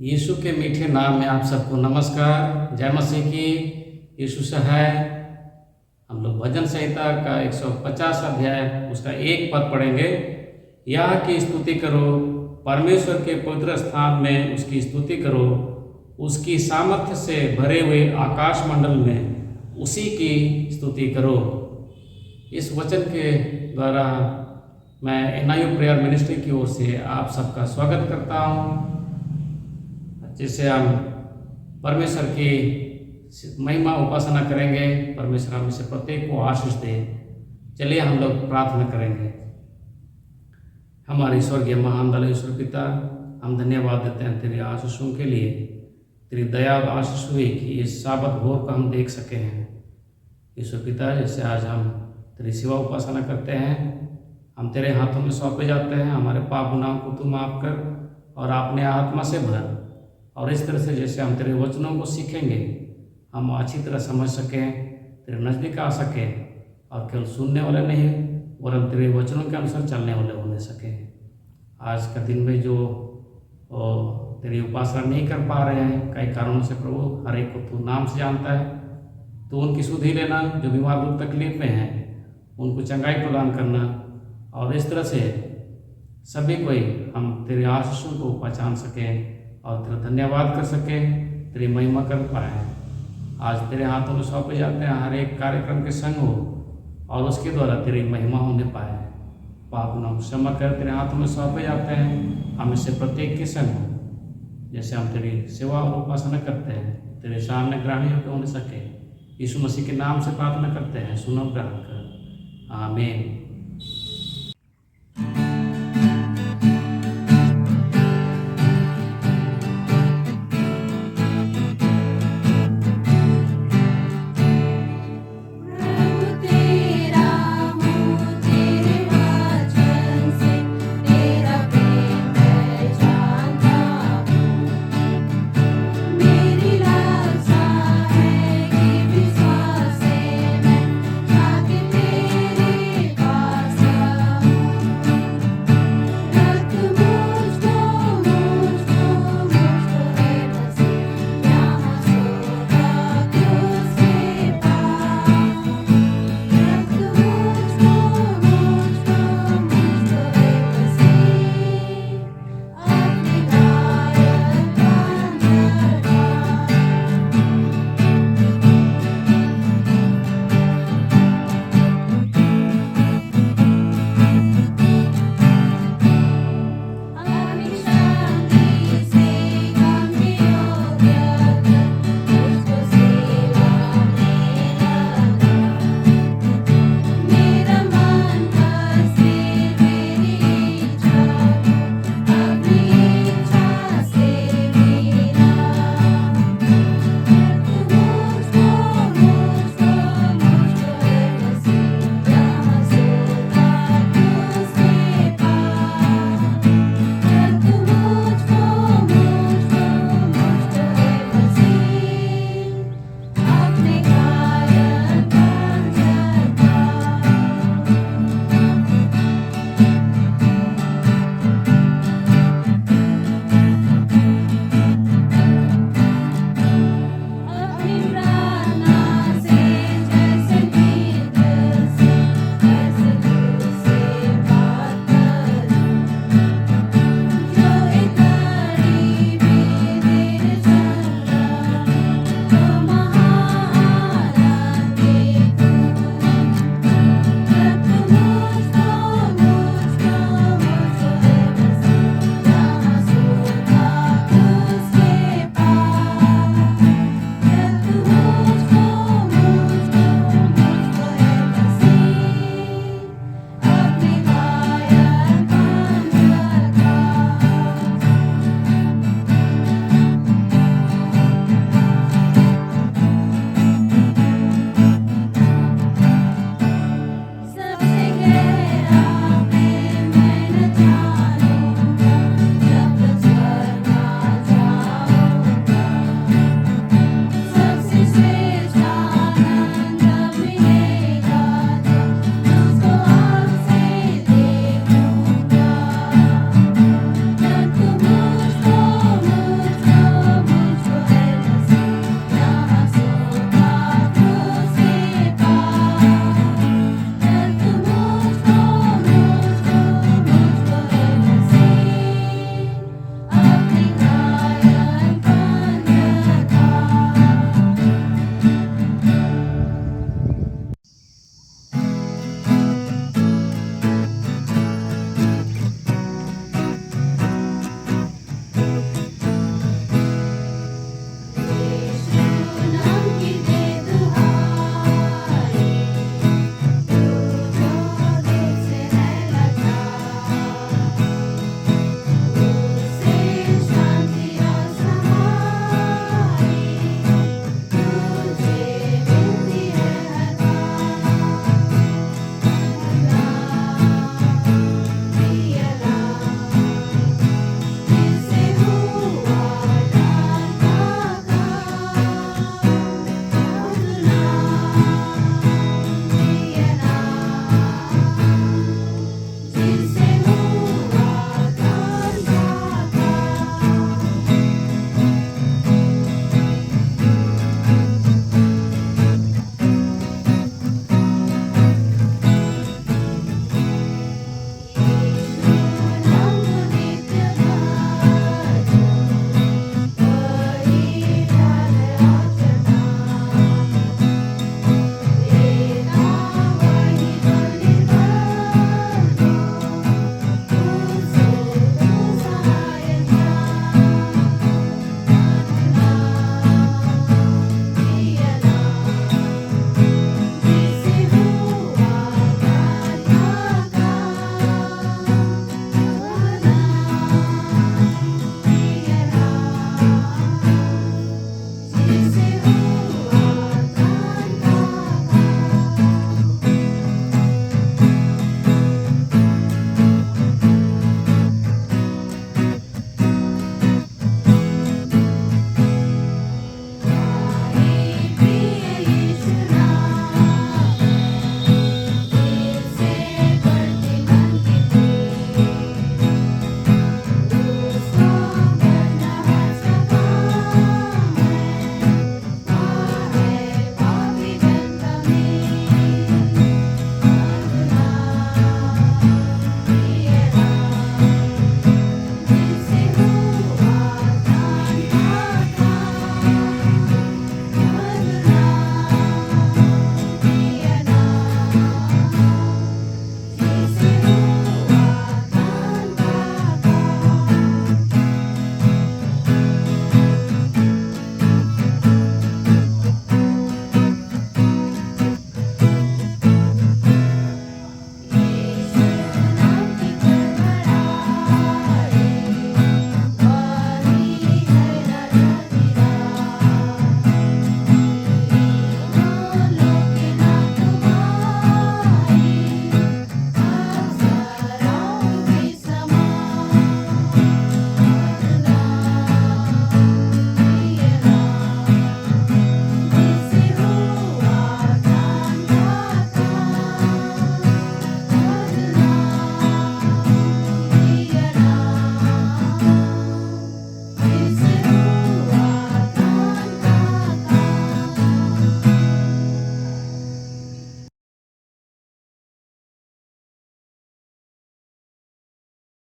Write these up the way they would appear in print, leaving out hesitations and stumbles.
यीशु के मीठे नाम में आप सबको नमस्कार। जय मसीह की। यीशु से है। हम लोग भजन संहिता का 150 अध्याय उसका एक पद पढ़ेंगे। यह की स्तुति करो, परमेश्वर के पवित्र स्थान में उसकी स्तुति करो, उसकी सामर्थ्य से भरे हुए आकाश मंडल में उसी की स्तुति करो। इस वचन के द्वारा मैं NIU प्रेयर मिनिस्ट्री की ओर से आप सबका स्वागत करता हूँ, जिससे हम परमेश्वर की महिमा उपासना करेंगे। परमेश्वर हम से प्रत्येक को आशीष दे। चलिए हम लोग प्रार्थना करेंगे। हमारे स्वर्गीय महान दयालु ईश्वर पिता, हम धन्यवाद देते हैं तेरे आशीषों के लिए। तेरी दया और आशीष हुई कि इस साबत भोर को हम देख सके हैं। ईश्वर पिता, जैसे आज हम तेरी सेवा उपासना करते हैं, हम तेरे हाथों में सौंपे जाते हैं। हमारे पाप गुनाहों को तू माफ कर और अपने आत्मा से भर, और इस तरह से जैसे हम तेरे वचनों को सीखेंगे, हम अच्छी तरह समझ सकें, तेरे नज़दीक आ सकें, और केवल सुनने वाले नहीं वरन तेरे वचनों के अनुसार चलने वाले होने सकें। आज का दिन में जो तेरी उपासना नहीं कर पा रहे हैं कई कारणों से, प्रभु हर एक को तू नाम से जानता है। तो उनकी सुधि लेना, जो बीमार लोग तकलीफ में हैं उनको चंगाई प्रदान करना, और इस तरह से सभी कोई हम तेरे आशीषों को पहचान सकें और तेरा धन्यवाद कर सकें, तेरी महिमा कर पाएँ। आज तेरे हाथों में सौंपे जाते हैं, हर एक कार्यक्रम के संग हो और उसके द्वारा तेरी महिमा होने पाए। पाप गुनाहों को क्षमा कर तेरे हाथों में सौंपे जाते हैं, हम इससे प्रत्येक के संग हो। जैसे हम तेरी सेवा और उपासना करते हैं, तेरे सामने ग्रहणी होकर होने सके। यीशु मसीह के नाम से प्रार्थना करते हैं, सुनो ग्रहण कर। आमीन।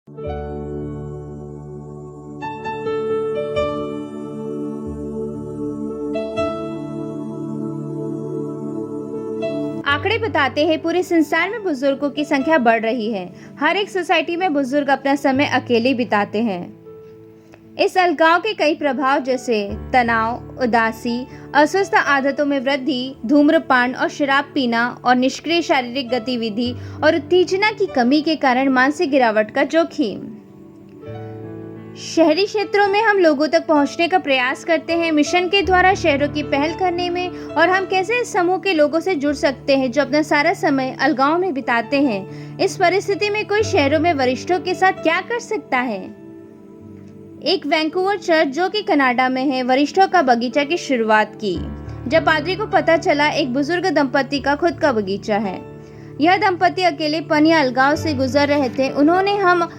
आंकड़े बताते हैं पूरे संसार में बुजुर्गों की संख्या बढ़ रही है। हर एक सोसाइटी में बुजुर्ग अपना समय अकेले बिताते हैं। इस अलगाव के कई प्रभाव जैसे तनाव, उदासी, अस्वस्थ आदतों में वृद्धि, धूम्रपान और शराब पीना और निष्क्रिय शारीरिक गतिविधि और उत्तेजना की कमी के कारण मानसिक गिरावट का जोखिम। शहरी क्षेत्रों में हम लोगों तक पहुंचने का प्रयास करते हैं मिशन के द्वारा शहरों की पहल करने में, और हम कैसे इस समूह के लोगों से जुड़ सकते हैं जो अपना सारा समय अलगाव में बिताते हैं। इस परिस्थिति में कोई शहरों में वरिष्ठों के साथ क्या कर सकता है? एक वैंकूवर चर्च जो कि कनाडा में है, वरिष्ठों का बगीचा की शुरुआत की। जब पादरी को पता चला एक बुजुर्ग दंपति का खुद का बगीचा है। यह दंपति अकेलेपन या अलगाव से गुजर रहे थे। उन्होंने हम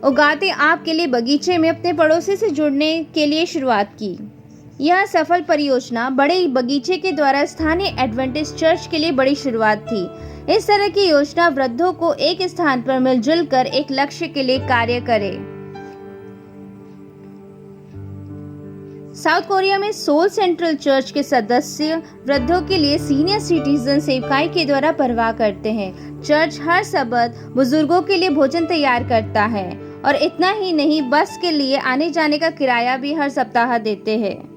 उगाते आप के लिए बगीचे में अपने पड़ोसी से जुड़ने के लिए शुरुआत की। यह सफल परियोजना बड़े बगीचे के द्वारा स्थानीय एडवेंटिस्ट चर्च के लिए बड़ी शुरुआत थी। इस तरह की योजना वृद्धों को एक स्थान पर मिलजुल कर एक लक्ष्य के लिए कार्य करे। साउथ कोरिया में सोल सेंट्रल चर्च के सदस्य वृद्धों के लिए सीनियर सिटीजन सेवकाई के द्वारा परवाह करते हैं। चर्च हर सबत बुजुर्गों के लिए भोजन तैयार करता है और इतना ही नहीं, बस के लिए आने जाने का किराया भी हर सप्ताह देते हैं।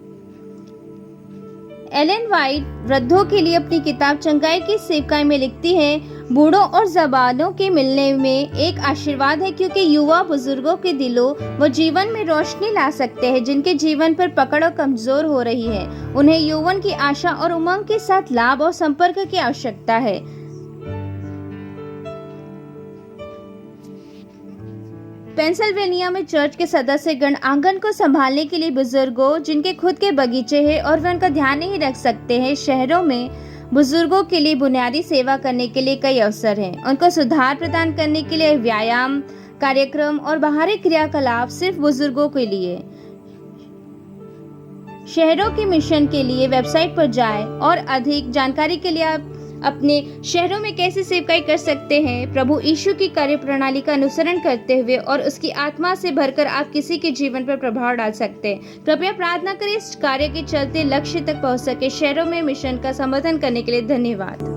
एलेन वाइट वृद्धों के लिए अपनी किताब चंगाई की सेवकाई में लिखती है, बूढ़ों और जबानों के मिलने में एक आशीर्वाद है क्योंकि युवा बुजुर्गों के दिलों व जीवन में रोशनी ला सकते हैं जिनके जीवन पर पकड़ और कमजोर हो रही है। उन्हें यौवन की आशा और उमंग के साथ लाभ और संपर्क की आवश्यकता है। पेंसिल्वेनिया में चर्च के सदस्यगण आंगन को संभालने के लिए बुजुर्गों जिनके खुद के बगीचे हैं और वे उनका ध्यान नहीं रख सकते हैं। शहरों में बुजुर्गों के लिए बुनियादी सेवा करने के लिए कई अवसर हैं। उनको सुधार प्रदान करने के लिए व्यायाम कार्यक्रम और बाहरी क्रियाकलाप सिर्फ बुजुर्गों के लिए। शहरों के मिशन के लिए वेबसाइट पर जाएं और अधिक जानकारी के लिए आप अपने शहरों में कैसे सेवकाई कर सकते हैं। प्रभु यीशु की कार्यप्रणाली का अनुसरण करते हुए और उसकी आत्मा से भरकर आप किसी के जीवन पर प्रभाव डाल सकते हैं। कृपया प्रार्थना करें इस कार्य के चलते लक्ष्य तक पहुंच सके। शहरों में मिशन का समर्थन करने के लिए धन्यवाद।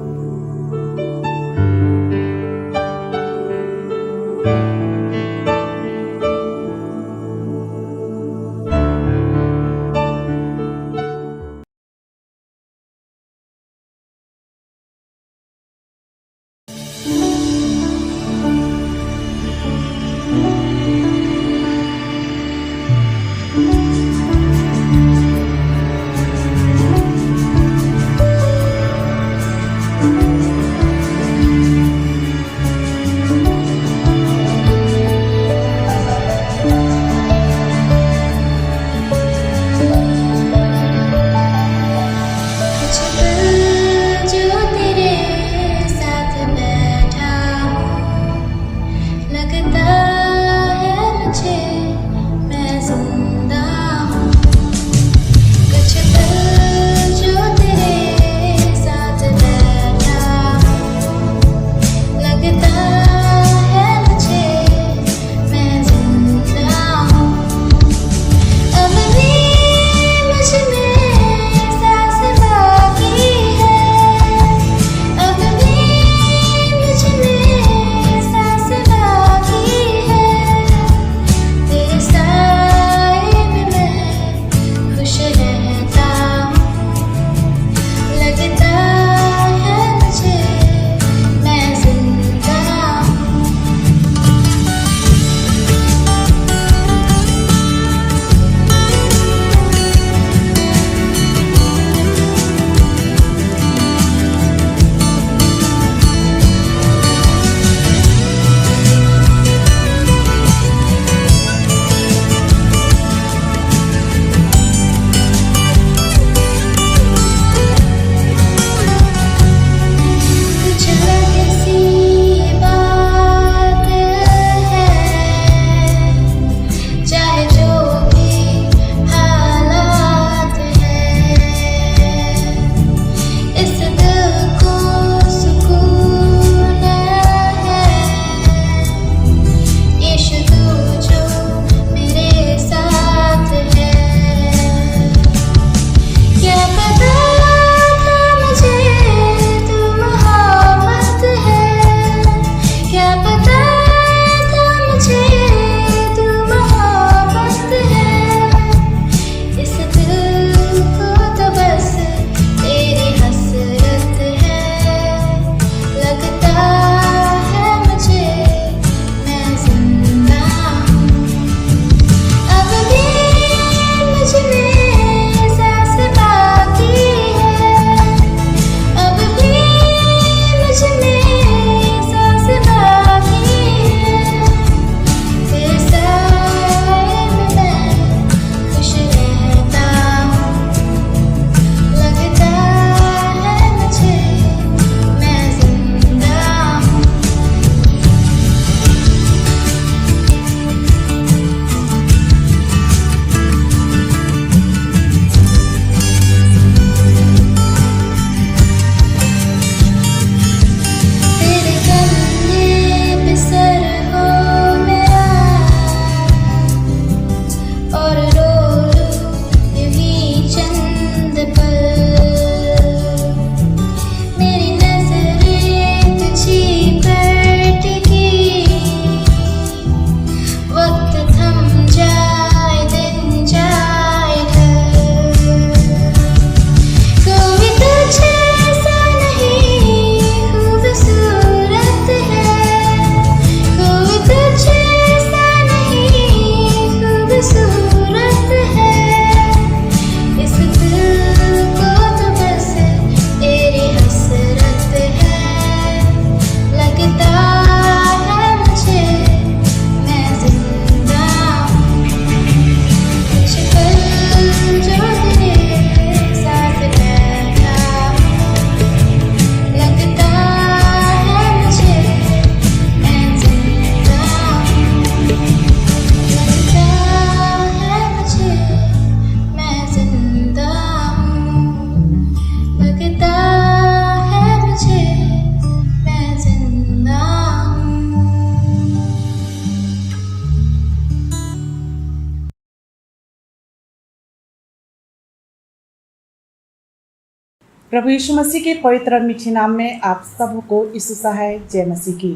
प्रभु यीशु मसीह के पवित्र और मीठे नाम में आप सबको यीशु सहाय जय मसीह की।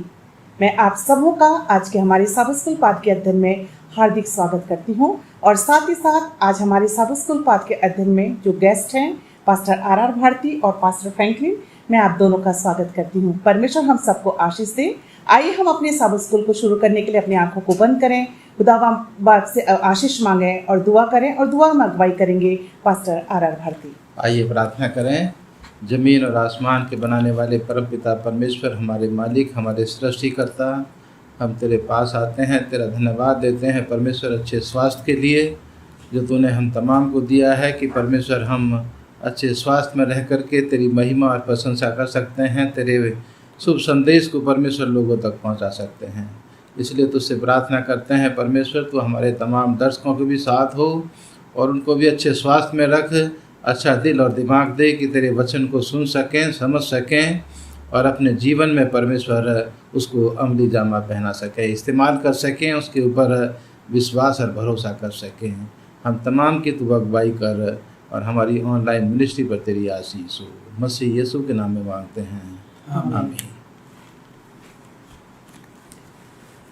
मैं आप सबों का आज के हमारे साबत स्कूल पाठ के अध्ययन में हार्दिक स्वागत करती हूं और साथ ही साथ आज हमारे साबत स्कूल पाठ के अध्ययन में जो गेस्ट हैं पास्टर आर भारती और पास्टर फ्रैंकलिन, मैं आप दोनों का स्वागत करती हूं। परमेश्वर हम सबको आशीष दे। आइए हम अपने साबत स्कूल को शुरू करने के लिए अपनी आंखों को बंद करें, खुदावंद से आशीष मांगें और दुआ करें और दुआ में अगुवाई करेंगे पास्टर आर भारती। आइए प्रार्थना करें। ज़मीन और आसमान के बनाने वाले परमपिता परमेश्वर, हमारे मालिक, हमारे सृष्टिकर्ता, हम तेरे पास आते हैं, तेरा धन्यवाद देते हैं परमेश्वर अच्छे स्वास्थ्य के लिए जो तूने हम तमाम को दिया है कि परमेश्वर हम अच्छे स्वास्थ्य में रह कर के तेरी महिमा और प्रशंसा कर सकते हैं, तेरे शुभ संदेश को परमेश्वर लोगों तक पहुंचा सकते हैं। इसलिए तुझसे प्रार्थना करते हैं परमेश्वर, तू हमारे तमाम दर्शकों के भी साथ हो और उनको भी अच्छे स्वास्थ्य में रख, अच्छा दिल और दिमाग दे कि तेरे वचन को सुन सकें, समझ सकें और अपने जीवन में परमेश्वर उसको अमली जामा पहना सकें, इस्तेमाल कर सकें, उसके ऊपर विश्वास और भरोसा कर सकें। हम तमाम की तू अगुवाई कर और हमारी ऑनलाइन मिनिस्ट्री पर तेरी आशीष हो। मसीह यीशु के नाम में मांगते हैं, आमीन।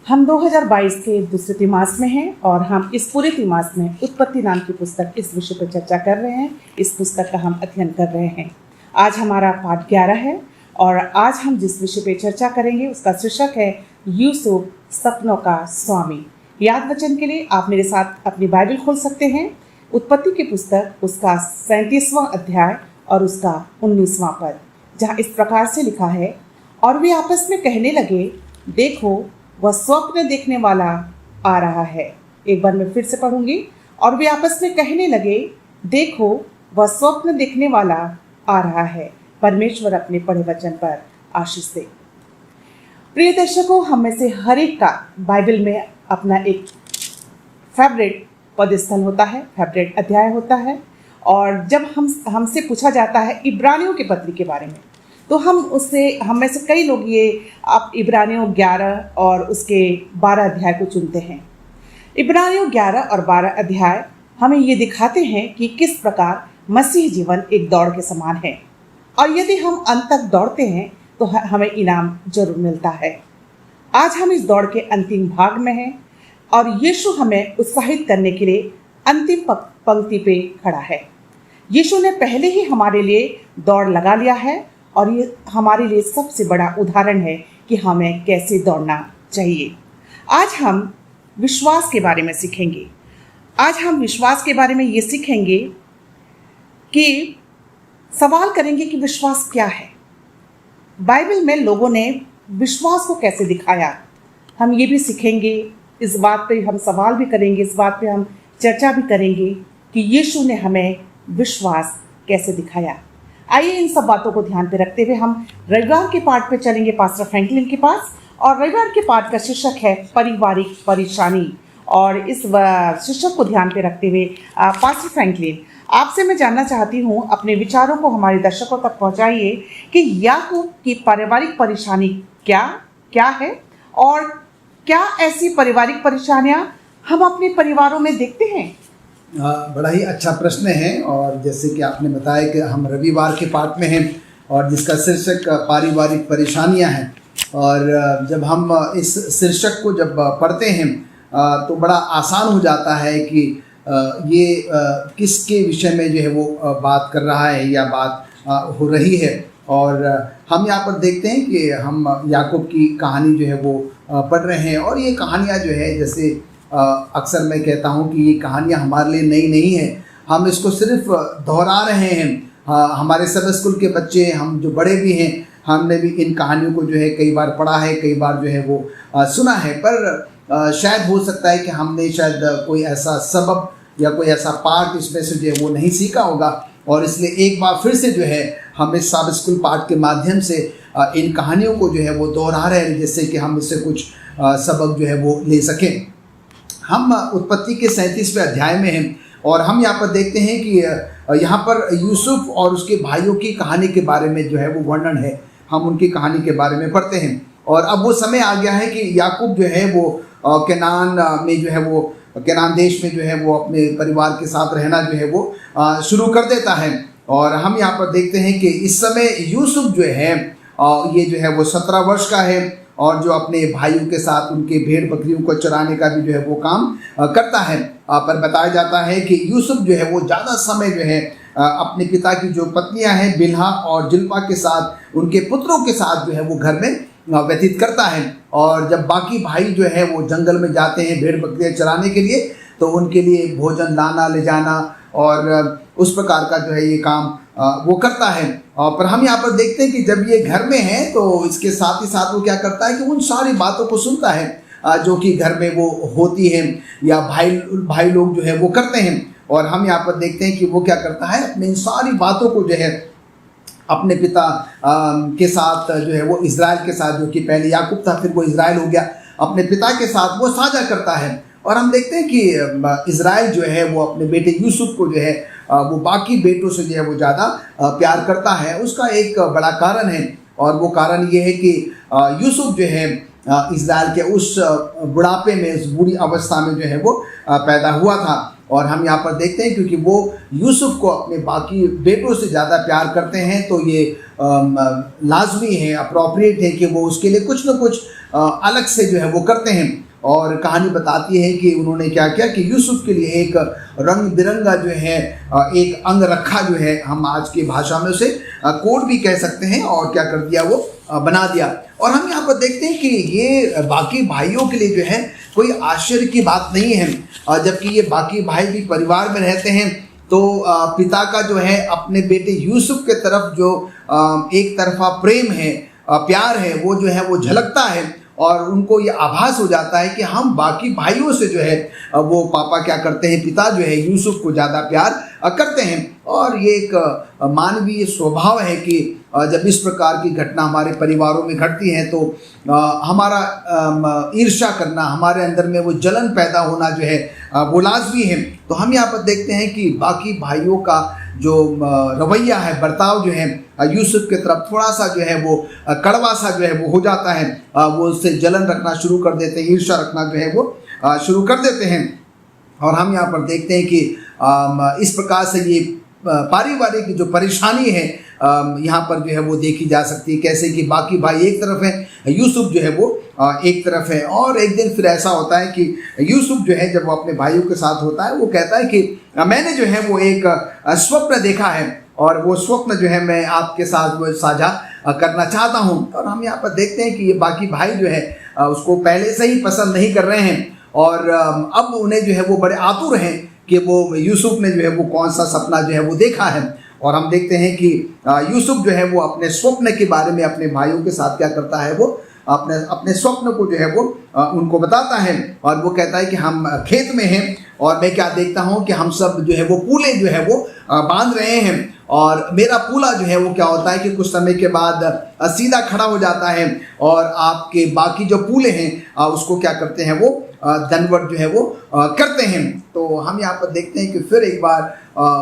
हम 2022 के दूसरे तिमास में हैं और हम इस पूरे तिमास में उत्पत्ति नाम की पुस्तक इस विषय पर चर्चा कर रहे हैं। इस पुस्तक का हम अध्ययन कर रहे हैं। आज हमारा पाठ 11 है और आज हम जिस विषय पर चर्चा करेंगे उसका शीर्षक है यूसुफ सपनों का स्वामी। याद वचन के लिए आप मेरे साथ अपनी बाइबल खोल सकते हैं। उत्पत्ति की पुस्तक उसका 37वां अध्याय और उसका 19वां पद, जहाँ इस प्रकार से लिखा है, और वे आपस में कहने लगे, देखो वह स्वप्न देखने वाला आ रहा है। एक बार मैं फिर से पढ़ूंगी। और वे आपस में कहने लगे, देखो वह स्वप्न देखने वाला आ रहा है। परमेश्वर अपने पढ़े वचन पर आशीष दे। प्रिय दर्शकों, हम में से हर एक का बाइबल में अपना एक फेवरेट पदस्थल होता है, फेवरेट अध्याय होता है। और जब हमसे पूछा जाता है इब्रानियों के पत्री के बारे में, तो हम में से कई लोग ये आप इब्रानियों 11 और उसके 12 अध्याय को चुनते हैं। इब्रानियों 11 और 12 अध्याय हमें ये दिखाते हैं कि किस प्रकार मसीह जीवन एक दौड़ के समान है और यदि हम अंत तक दौड़ते हैं तो हमें इनाम जरूर मिलता है। आज हम इस दौड़ के अंतिम भाग में हैं और यीशु हमें उत्साहित करने के लिए अंतिम पंक्ति पे खड़ा है। यीशु ने पहले ही हमारे लिए दौड़ लगा लिया है और ये हमारे लिए सबसे बड़ा उदाहरण है कि हमें कैसे दौड़ना चाहिए। आज हम विश्वास के बारे में सीखेंगे। आज हम विश्वास के बारे में ये सीखेंगे कि सवाल करेंगे कि विश्वास क्या है। बाइबल में लोगों ने विश्वास को कैसे दिखाया, हम ये भी सीखेंगे। इस बात पे हम सवाल भी करेंगे, इस बात पे हम चर्चा भी करेंगे कि यीशु ने हमें विश्वास कैसे दिखाया। आइए इन सब बातों को ध्यान पे रखते हुए हम रविवार के पाठ पे चलेंगे पास्टर फ्रैंकलिन के पास। और रविवार के पाठ का शीर्षक है पारिवारिक परेशानी। और इस शीर्षक को ध्यान पे रखते हुए पास्टर फ्रैंकलिन, आपसे मैं जानना चाहती हूँ, अपने विचारों को हमारे दर्शकों तक पहुँचाइए कि याकूब की पारिवारिक परेशानी क्या है और क्या ऐसी पारिवारिक परेशानियाँ हम अपने परिवारों में देखते हैं। बड़ा ही अच्छा प्रश्न है। और जैसे कि आपने बताया कि हम रविवार के पाठ में हैं और जिसका शीर्षक पारिवारिक परेशानियां हैं। और जब हम इस शीर्षक को जब पढ़ते हैं तो बड़ा आसान हो जाता है कि ये किसके विषय में जो है वो बात कर रहा है या बात हो रही है। और हम यहाँ पर देखते हैं कि हम याकूब की कहानी जो है वो पढ़ रहे हैं। और ये कहानियाँ जो है, जैसे अक्सर मैं कहता हूँ कि ये कहानियाँ हमारे लिए नई नहीं है, हम इसको सिर्फ दोहरा रहे हैं। हमारे सब स्कूल के बच्चे, हम जो बड़े भी हैं, हमने भी इन कहानियों को जो है कई बार पढ़ा है, कई बार जो है वो सुना है। पर शायद हो सकता है कि हमने शायद कोई ऐसा सबक या कोई ऐसा पाठ इसमें से जो है वो नहीं सीखा होगा। और इसलिए एक बार फिर से जो है हम इस सब स्कूल पाठ के माध्यम से इन कहानियों को जो है वो दोहरा रहे हैं, जिससे कि हम इससे कुछ सबक जो है वो ले सकें। हम उत्पत्ति के 37वें अध्याय में हैं और हम यहाँ पर देखते हैं कि यहाँ पर यूसुफ और उसके भाइयों की कहानी के बारे में जो है वो वर्णन है। हम उनकी कहानी के बारे में पढ़ते हैं और अब वो समय आ गया है कि याकूब जो है वो केनान में जो है वो केनान देश में जो है वो अपने परिवार के साथ रहना जो है वो शुरू कर देता है। और हम यहाँ पर देखते हैं कि इस समय यूसुफ जो है ये जो है वो 17 वर्ष का है और जो अपने भाइयों के साथ उनके भेड़ बकरियों को चराने का भी जो है वो काम करता है। पर बताया जाता है कि यूसुफ जो है वो ज़्यादा समय जो है अपने पिता की जो पत्नियां हैं बिल्हा और जिल्पा के साथ उनके पुत्रों के साथ जो है वो घर में व्यतीत करता है। और जब बाकी भाई जो है वो जंगल में जाते हैं भेड़ बकरियां चराने के लिए तो उनके लिए भोजन लाना ले जाना और उस प्रकार का जो है ये काम वो करता है। पर हम यहाँ पर देखते हैं कि जब ये घर में है तो इसके साथ ही साथ वो क्या करता है कि उन सारी बातों को सुनता है जो कि घर में वो होती है या भाई लोग जो है वो करते हैं। और हम यहाँ पर देखते हैं कि वो क्या करता है अपनी इन सारी बातों को जो है अपने पिता के साथ जो है वो इज़राइल के साथ, जो कि पहले याकूब था फिर वो इज़राइल हो गया, अपने पिता के साथ वो साझा करता है। और हम देखते हैं कि इज़राइल जो है वो अपने बेटे यूसुफ को जो है वो बाकी बेटों से जो है वो ज़्यादा प्यार करता है। उसका एक बड़ा कारण है और वो कारण ये है कि यूसुफ जो है इज़राइल के उस बुढ़ापे में, उस बुरी अवस्था में जो है वो पैदा हुआ था। और हम यहाँ पर देखते हैं क्योंकि वो यूसुफ को अपने बाकी बेटों से ज़्यादा प्यार करते हैं तो ये लाजमी है, अप्रोप्रिएट है कि वो उसके लिए कुछ न कुछ अलग से जो है वो करते हैं। और कहानी बताती है कि उन्होंने क्या किया कि यूसुफ के लिए एक रंग बिरंगा जो है एक अंग रखा, जो है हम आज की भाषा में उसे कोड भी कह सकते हैं, और क्या कर दिया वो बना दिया। और हम यहाँ पर देखते हैं कि ये बाकी भाइयों के लिए जो है कोई आश्चर्य की बात नहीं है, जबकि ये बाकी भाई भी परिवार में रहते हैं तो पिता का जो है अपने बेटे यूसुफ के तरफ जो एक तरफा प्रेम है, प्यार है, वो जो है वो झलकता है और उनको ये आभास हो जाता है कि हम बाकी भाइयों से जो है वो पापा क्या करते हैं, पिता जो है यूसुफ को ज़्यादा प्यार करते हैं। और ये एक मानवीय स्वभाव है कि जब इस प्रकार की घटना हमारे परिवारों में घटती है तो हमारा ईर्ष्या करना, हमारे अंदर में वो जलन पैदा होना जो है वो लाजमी है। तो हम यहाँ पर देखते हैं कि बाकी भाइयों का जो रवैया है, बर्ताव जो है यूसुफ की तरफ थोड़ा सा जो है वो कड़वा सा जो है वो हो जाता है, वो उससे जलन रखना शुरू कर देते हैं, ईर्ष्या रखना जो है वो शुरू कर देते हैं। और हम यहाँ पर देखते हैं कि इस प्रकार से ये पारिवारिक जो परेशानी है यहाँ पर जो है वो देखी जा सकती है, कैसे कि बाकी भाई एक तरफ है, यूसुफ जो है वो एक तरफ है। और एक दिन फिर ऐसा होता है कि यूसुफ जो है जब वो अपने भाइयों के साथ होता है वो कहता है कि मैंने जो है वो एक स्वप्न देखा है और वो स्वप्न जो है मैं आपके साथ वो साझा करना चाहता हूँ। और हम यहाँ पर देखते हैं कि ये बाकी भाई जो है उसको पहले से ही पसंद नहीं कर रहे हैं और अब उन्हें जो है वो बड़े आतुर हैं कि वो यूसुफ ने जो है वो कौन सा सपना जो है वो देखा है। और हम देखते हैं कि यूसुफ जो है वो अपने स्वप्न के बारे में अपने भाइयों के साथ क्या करता है, वो अपने स्वप्न को जो है वो उनको बताता है और वो कहता है कि हम खेत में हैं और मैं क्या देखता हूँ कि हम सब जो है वो पूले जो है वो बांध रहे हैं और मेरा पूला जो है वो क्या होता है कि कुछ समय के बाद सीधा खड़ा हो जाता है और आपके बाकी जो पूले हैं उसको क्या करते हैं, वो दंडवत जो है वो करते हैं। तो हम यहाँ पर देखते हैं कि फिर एक बार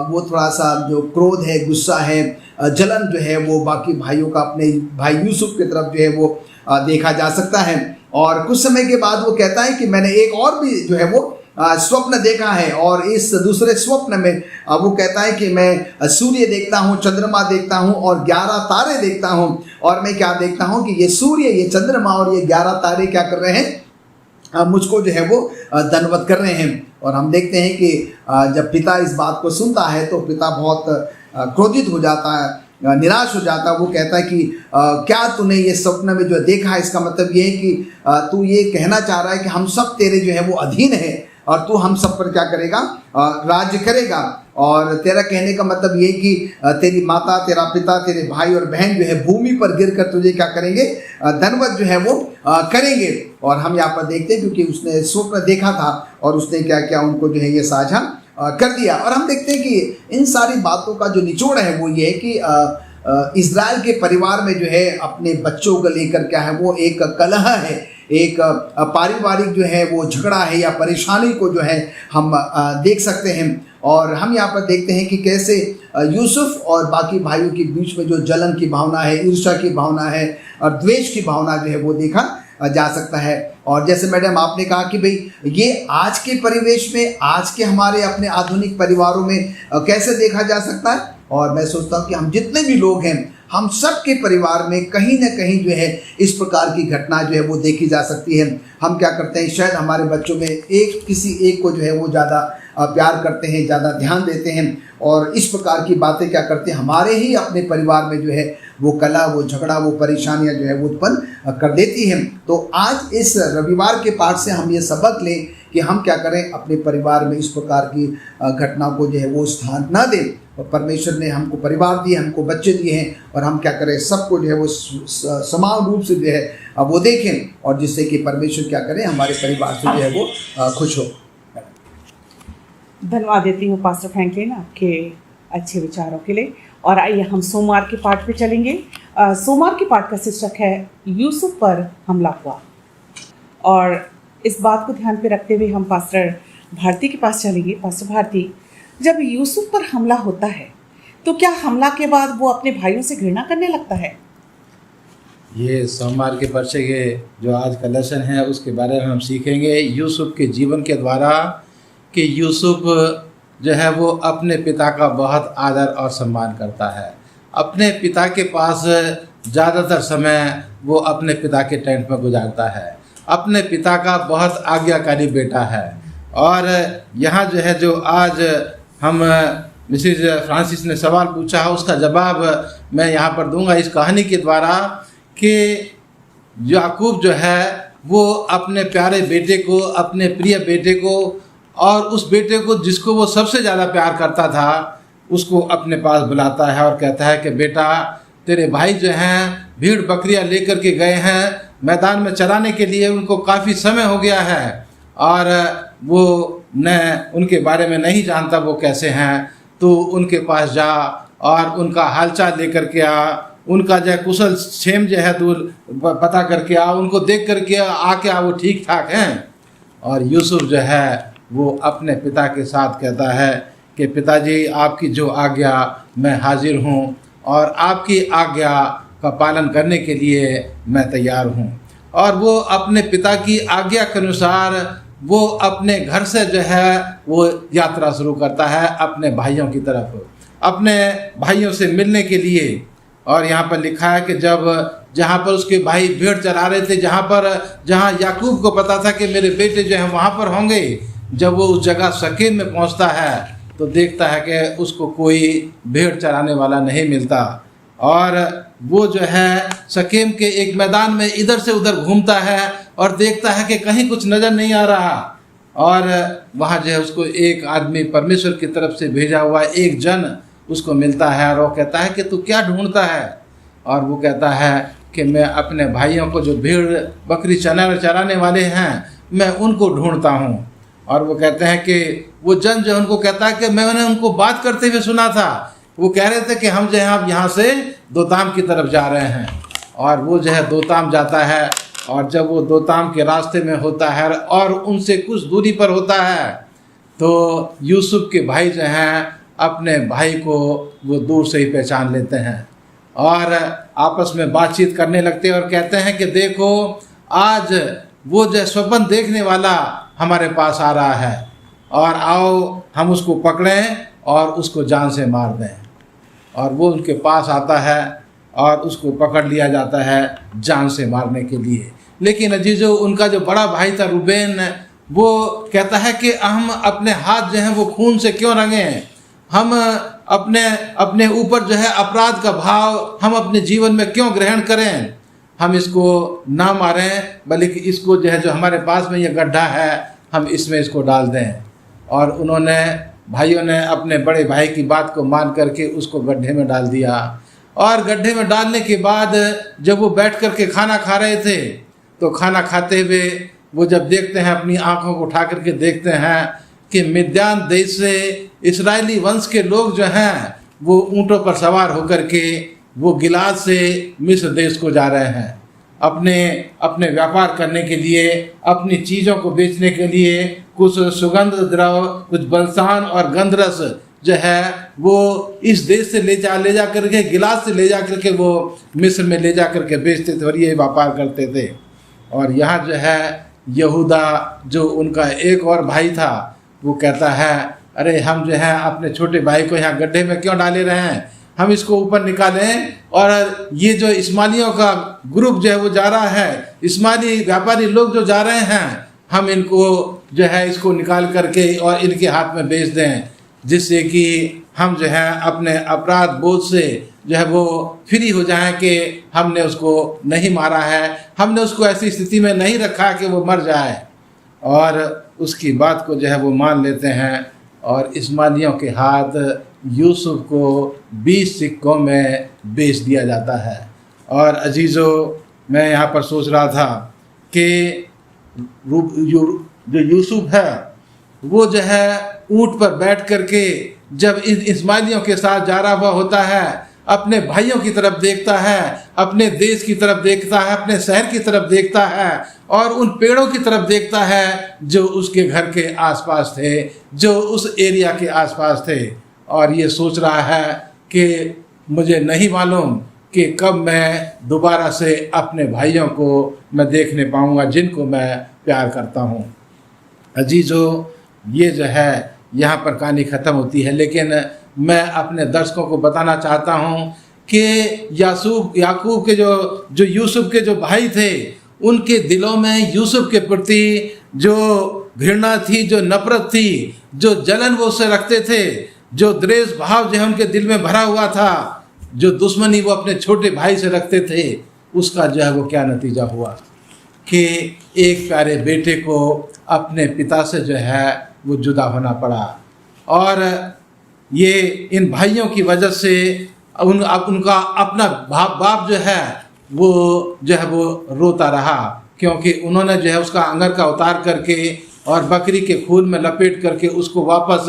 वो थोड़ा सा जो क्रोध है, गुस्सा है, जलन जो है वो बाकी भाइयों का अपने भाई यूसुफ की तरफ जो है वो देखा जा सकता है। और कुछ समय के बाद वो कहता है कि मैंने एक और भी जो है वो स्वप्न देखा है और इस दूसरे स्वप्न में वो कहता है कि मैं सूर्य देखता हूँ, चंद्रमा देखता हूँ और 11 तारे देखता हूँ। और मैं क्या देखता हूँ कि ये सूर्य, ये चंद्रमा और ये 11 तारे क्या कर रहे हैं, मुझको जो है वो दंडवत कर रहे हैं। और हम देखते हैं कि जब पिता इस बात को सुनता है तो पिता बहुत क्रोधित हो जाता है, निराश हो जाता है। वो कहता है कि क्या तूने ये स्वप्न में जो देखा है, इसका मतलब ये है कि तू ये कहना चाह रहा है कि हम सब तेरे जो है वो अधीन है और तू हम सब पर क्या करेगा, राज्य करेगा। और तेरा कहने का मतलब ये कि तेरी माता, तेरा पिता, तेरे भाई और बहन जो है भूमि पर गिरकर तुझे क्या करेंगे, दंडवत जो है वो करेंगे। और हम यहाँ पर देखते हैं क्योंकि उसने स्वप्न देखा था और उसने क्या किया, उनको जो है ये साझा कर दिया। और हम देखते हैं कि इन सारी बातों का जो निचोड़ है वो ये है कि इज़राइल के परिवार में जो है अपने बच्चों को लेकर क्या है, वो एक कलह है, एक पारिवारिक जो है वो झगड़ा है या परेशानी को जो है हम देख सकते हैं। और हम यहाँ पर देखते हैं कि कैसे यूसुफ और बाकी भाइयों के बीच में जो जलन की भावना है, ईर्ष्या की भावना है और द्वेष की भावना जो है वो देखा जा सकता है। और जैसे मैडम आपने कहा कि भाई ये आज के परिवेश में, आज के हमारे अपने आधुनिक परिवारों में कैसे देखा जा सकता है, और मैं सोचता हूँ कि हम जितने भी लोग हैं, हम सब के परिवार में कहीं ना कहीं जो है इस प्रकार की घटना जो है वो देखी जा सकती है। हम क्या करते हैं, शायद हमारे बच्चों में किसी एक को जो है वो ज़्यादा प्यार करते हैं, ज़्यादा ध्यान देते हैं, और इस प्रकार की बातें क्या करते हैं, हमारे ही अपने परिवार में जो है वो कला, वो झगड़ा, वो परेशानियां जो है वो उत्पन्न कर देती हैं। तो आज इस रविवार के पाठ से हम ये सबक लें कि हम क्या करें, अपने परिवार में इस प्रकार की घटना को जो है वो स्थान ना दें। और परमेश्वर ने हमको परिवार दिए, हमको बच्चे दिए हैं, और हम क्या करें, सबको जो है वो समान रूप से जो है वो देखें, और जिससे कि परमेश्वर क्या करें, हमारे परिवार से जो है वो खुश हो। धन्यवाद देती हूँ पास्टर फ्रैंकलिन आपके अच्छे विचारों के लिए। और आइए हम सोमवार के पाठ पे चलेंगे। सोमवार के पाठ का शीर्षक है यूसुफ पर हमला हुआ, और इस बात को ध्यान पे रखते हुए हम पास्टर भारती के पास चलेंगे। पास्टर भारती, जब यूसुफ पर हमला होता है तो क्या हमला के बाद वो अपने भाइयों से घृणा करने लगता है? ये सोमवार के पर्चे के जो आज का लेसन है उसके बारे में हम सीखेंगे यूसुफ के जीवन के द्वारा, कि यूसुफ जो है वो अपने पिता का बहुत आदर और सम्मान करता है। अपने पिता के पास ज़्यादातर समय वो अपने पिता के टेंट में गुजारता है। अपने पिता का बहुत आज्ञाकारी बेटा है। और यहाँ जो है, जो आज हम मिसेज फ्रांसिस ने सवाल पूछा है, उसका जवाब मैं यहाँ पर दूंगा इस कहानी के द्वारा, कि याकूब जो है वो अपने प्यारे बेटे को, अपने प्रिय बेटे को, और उस बेटे को जिसको वो सबसे ज़्यादा प्यार करता था, उसको अपने पास बुलाता है और कहता है कि बेटा, तेरे भाई जो हैं भीड़ बकरियां लेकर के गए हैं मैदान में चराने के लिए, उनको काफ़ी समय हो गया है और वो न उनके बारे में नहीं जानता वो कैसे हैं, तो उनके पास जा और उनका हालचाल लेकर के आ, उनका जो कुशल क्षेम जो है दूर पता करके आ, उनको देख करके आके आ वो ठीक ठाक हैं। और यूसुफ जो है वो अपने पिता के साथ कहता है कि पिताजी, आपकी जो आज्ञा मैं हाजिर हूँ और आपकी आज्ञा का पालन करने के लिए मैं तैयार हूँ। और वो अपने पिता की आज्ञा के अनुसार वो अपने घर से जो है वो यात्रा शुरू करता है अपने भाइयों की तरफ, अपने भाइयों से मिलने के लिए। और यहाँ पर लिखा है कि जहाँ पर उसके भाई भेड़ चरा रहे थे, जहाँ याकूब को पता था कि मेरे बेटे जो हैं वहाँ पर होंगे, जब वो उस जगह शकेम में पहुँचता है तो देखता है कि उसको कोई भेड़ चराने वाला नहीं मिलता। और वो जो है शकेम के एक मैदान में इधर से उधर घूमता है और देखता है कि कहीं कुछ नज़र नहीं आ रहा। और वहाँ जो है उसको एक आदमी, परमेश्वर की तरफ से भेजा हुआ एक जन उसको मिलता है, और वो कहता है कि तू क्या ढूंढता है? और वो कहता है कि मैं अपने भाइयों को जो भेड़ बकरी चराने वाले हैं, मैं उनको ढूंढता हूँ। और वो कहते हैं कि वो जन जो उनको कहता है कि मैंने उनको बात करते हुए सुना था, वो कह रहे थे कि हम जो है अब यहाँ से दोताम की तरफ जा रहे हैं। और वो जो है दोताम जाता है, और जब वो दोताम के रास्ते में होता है और उनसे कुछ दूरी पर होता है, तो यूसुफ के भाई जो हैं अपने भाई को वो दूर से ही पहचान लेते हैं और आपस में बातचीत करने लगते हैं और कहते हैं कि देखो, आज वो जो स्वप्न देखने वाला हमारे पास आ रहा है, और आओ हम उसको पकड़ें और उसको जान से मार दें। और वो उनके पास आता है और उसको पकड़ लिया जाता है जान से मारने के लिए। लेकिन अजीजों, उनका जो बड़ा भाई था रूबेन, वो कहता है कि हम अपने हाथ जो हैं वो खून से क्यों रंगें, हम अपने ऊपर जो है अपराध का भाव हम अपने जीवन में क्यों ग्रहण करें, हम इसको ना मारें, बल्कि इसको जो है, जो हमारे पास में ये गड्ढा है, हम इसमें इसको डाल दें। और उन्होंने, भाइयों ने अपने बड़े भाई की बात को मान करके उसको गड्ढे में डाल दिया। और गड्ढे में डालने के बाद जब वो बैठ कर के खाना खा रहे थे, तो खाना खाते हुए वो जब देखते हैं, अपनी आंखों को उठा करके देखते हैं कि मिद्यान देश से इस्राएली वंश के लोग जो हैं वो ऊँटों पर सवार होकर के वो गिलाद से मिस्र देश को जा रहे हैं, अपने व्यापार करने के लिए, अपनी चीज़ों को बेचने के लिए। कुछ सुगंध द्रव, कुछ बलसान और गंधरस जो है वो इस देश से ले जा करके, गिलाद से ले जा करके वो मिस्र में ले जा करके बेचते थे और ये व्यापार करते थे। और यहाँ जो है यहूदा, जो उनका एक और भाई था, वो कहता है अरे हम जो है अपने छोटे भाई को यहाँ गड्ढे में क्यों डाले रहे हैं, हम इसको ऊपर निकालें। और ये जो इस्माइलियों का ग्रुप जो है वो जा रहा है, इस्माइली व्यापारी लोग जो जा रहे हैं, हम इनको जो है इसको निकाल करके और इनके हाथ में बेच दें, जिससे कि हम जो है अपने अपराध बोझ से जो है वो फ्री हो जाएं कि हमने उसको नहीं मारा है, हमने उसको ऐसी स्थिति में नहीं रखा कि वो मर जाए। और उसकी बात को जो है वो मान लेते हैं और इस्माइलियों के हाथ यूसुफ को 20 सिक्कों में बेच दिया जाता है। और अजीज़ों, मैं यहाँ पर सोच रहा था कि जो यूसुफ है वो जो है ऊँट पर बैठ करके जब इस्माइलियों के साथ जा रहा हुआ होता है, अपने भाइयों की तरफ देखता है, अपने देश की तरफ देखता है, अपने शहर की तरफ देखता है और उन पेड़ों की तरफ देखता है जो उसके घर के आसपास थे, जो उस एरिया के आसपास थे, और ये सोच रहा है कि मुझे नहीं मालूम कि कब मैं दोबारा से अपने भाइयों को मैं देखने पाऊंगा जिनको मैं प्यार करता हूँ। अजीज़ों, ये जो है यहाँ पर कहानी ख़त्म होती है, लेकिन मैं अपने दर्शकों को बताना चाहता हूँ कि याकूब के जो यूसुफ के जो भाई थे, उनके दिलों में यूसुफ के प्रति जो घृणा थी, जो नफरत थी, जो जलन वो उससे रखते थे, जो द्वेष भाव जो है उनके दिल में भरा हुआ था, जो दुश्मनी वो अपने छोटे भाई से रखते थे, उसका जो है वो क्या नतीजा हुआ कि एक प्यारे बेटे को अपने पिता से जो है वो जुदा होना पड़ा। और ये इन भाइयों की वजह से उनका अपना बाप जो है वो रोता रहा, क्योंकि उन्होंने जो है उसका अंगर का उतार करके और बकरी के खून में लपेट करके उसको वापस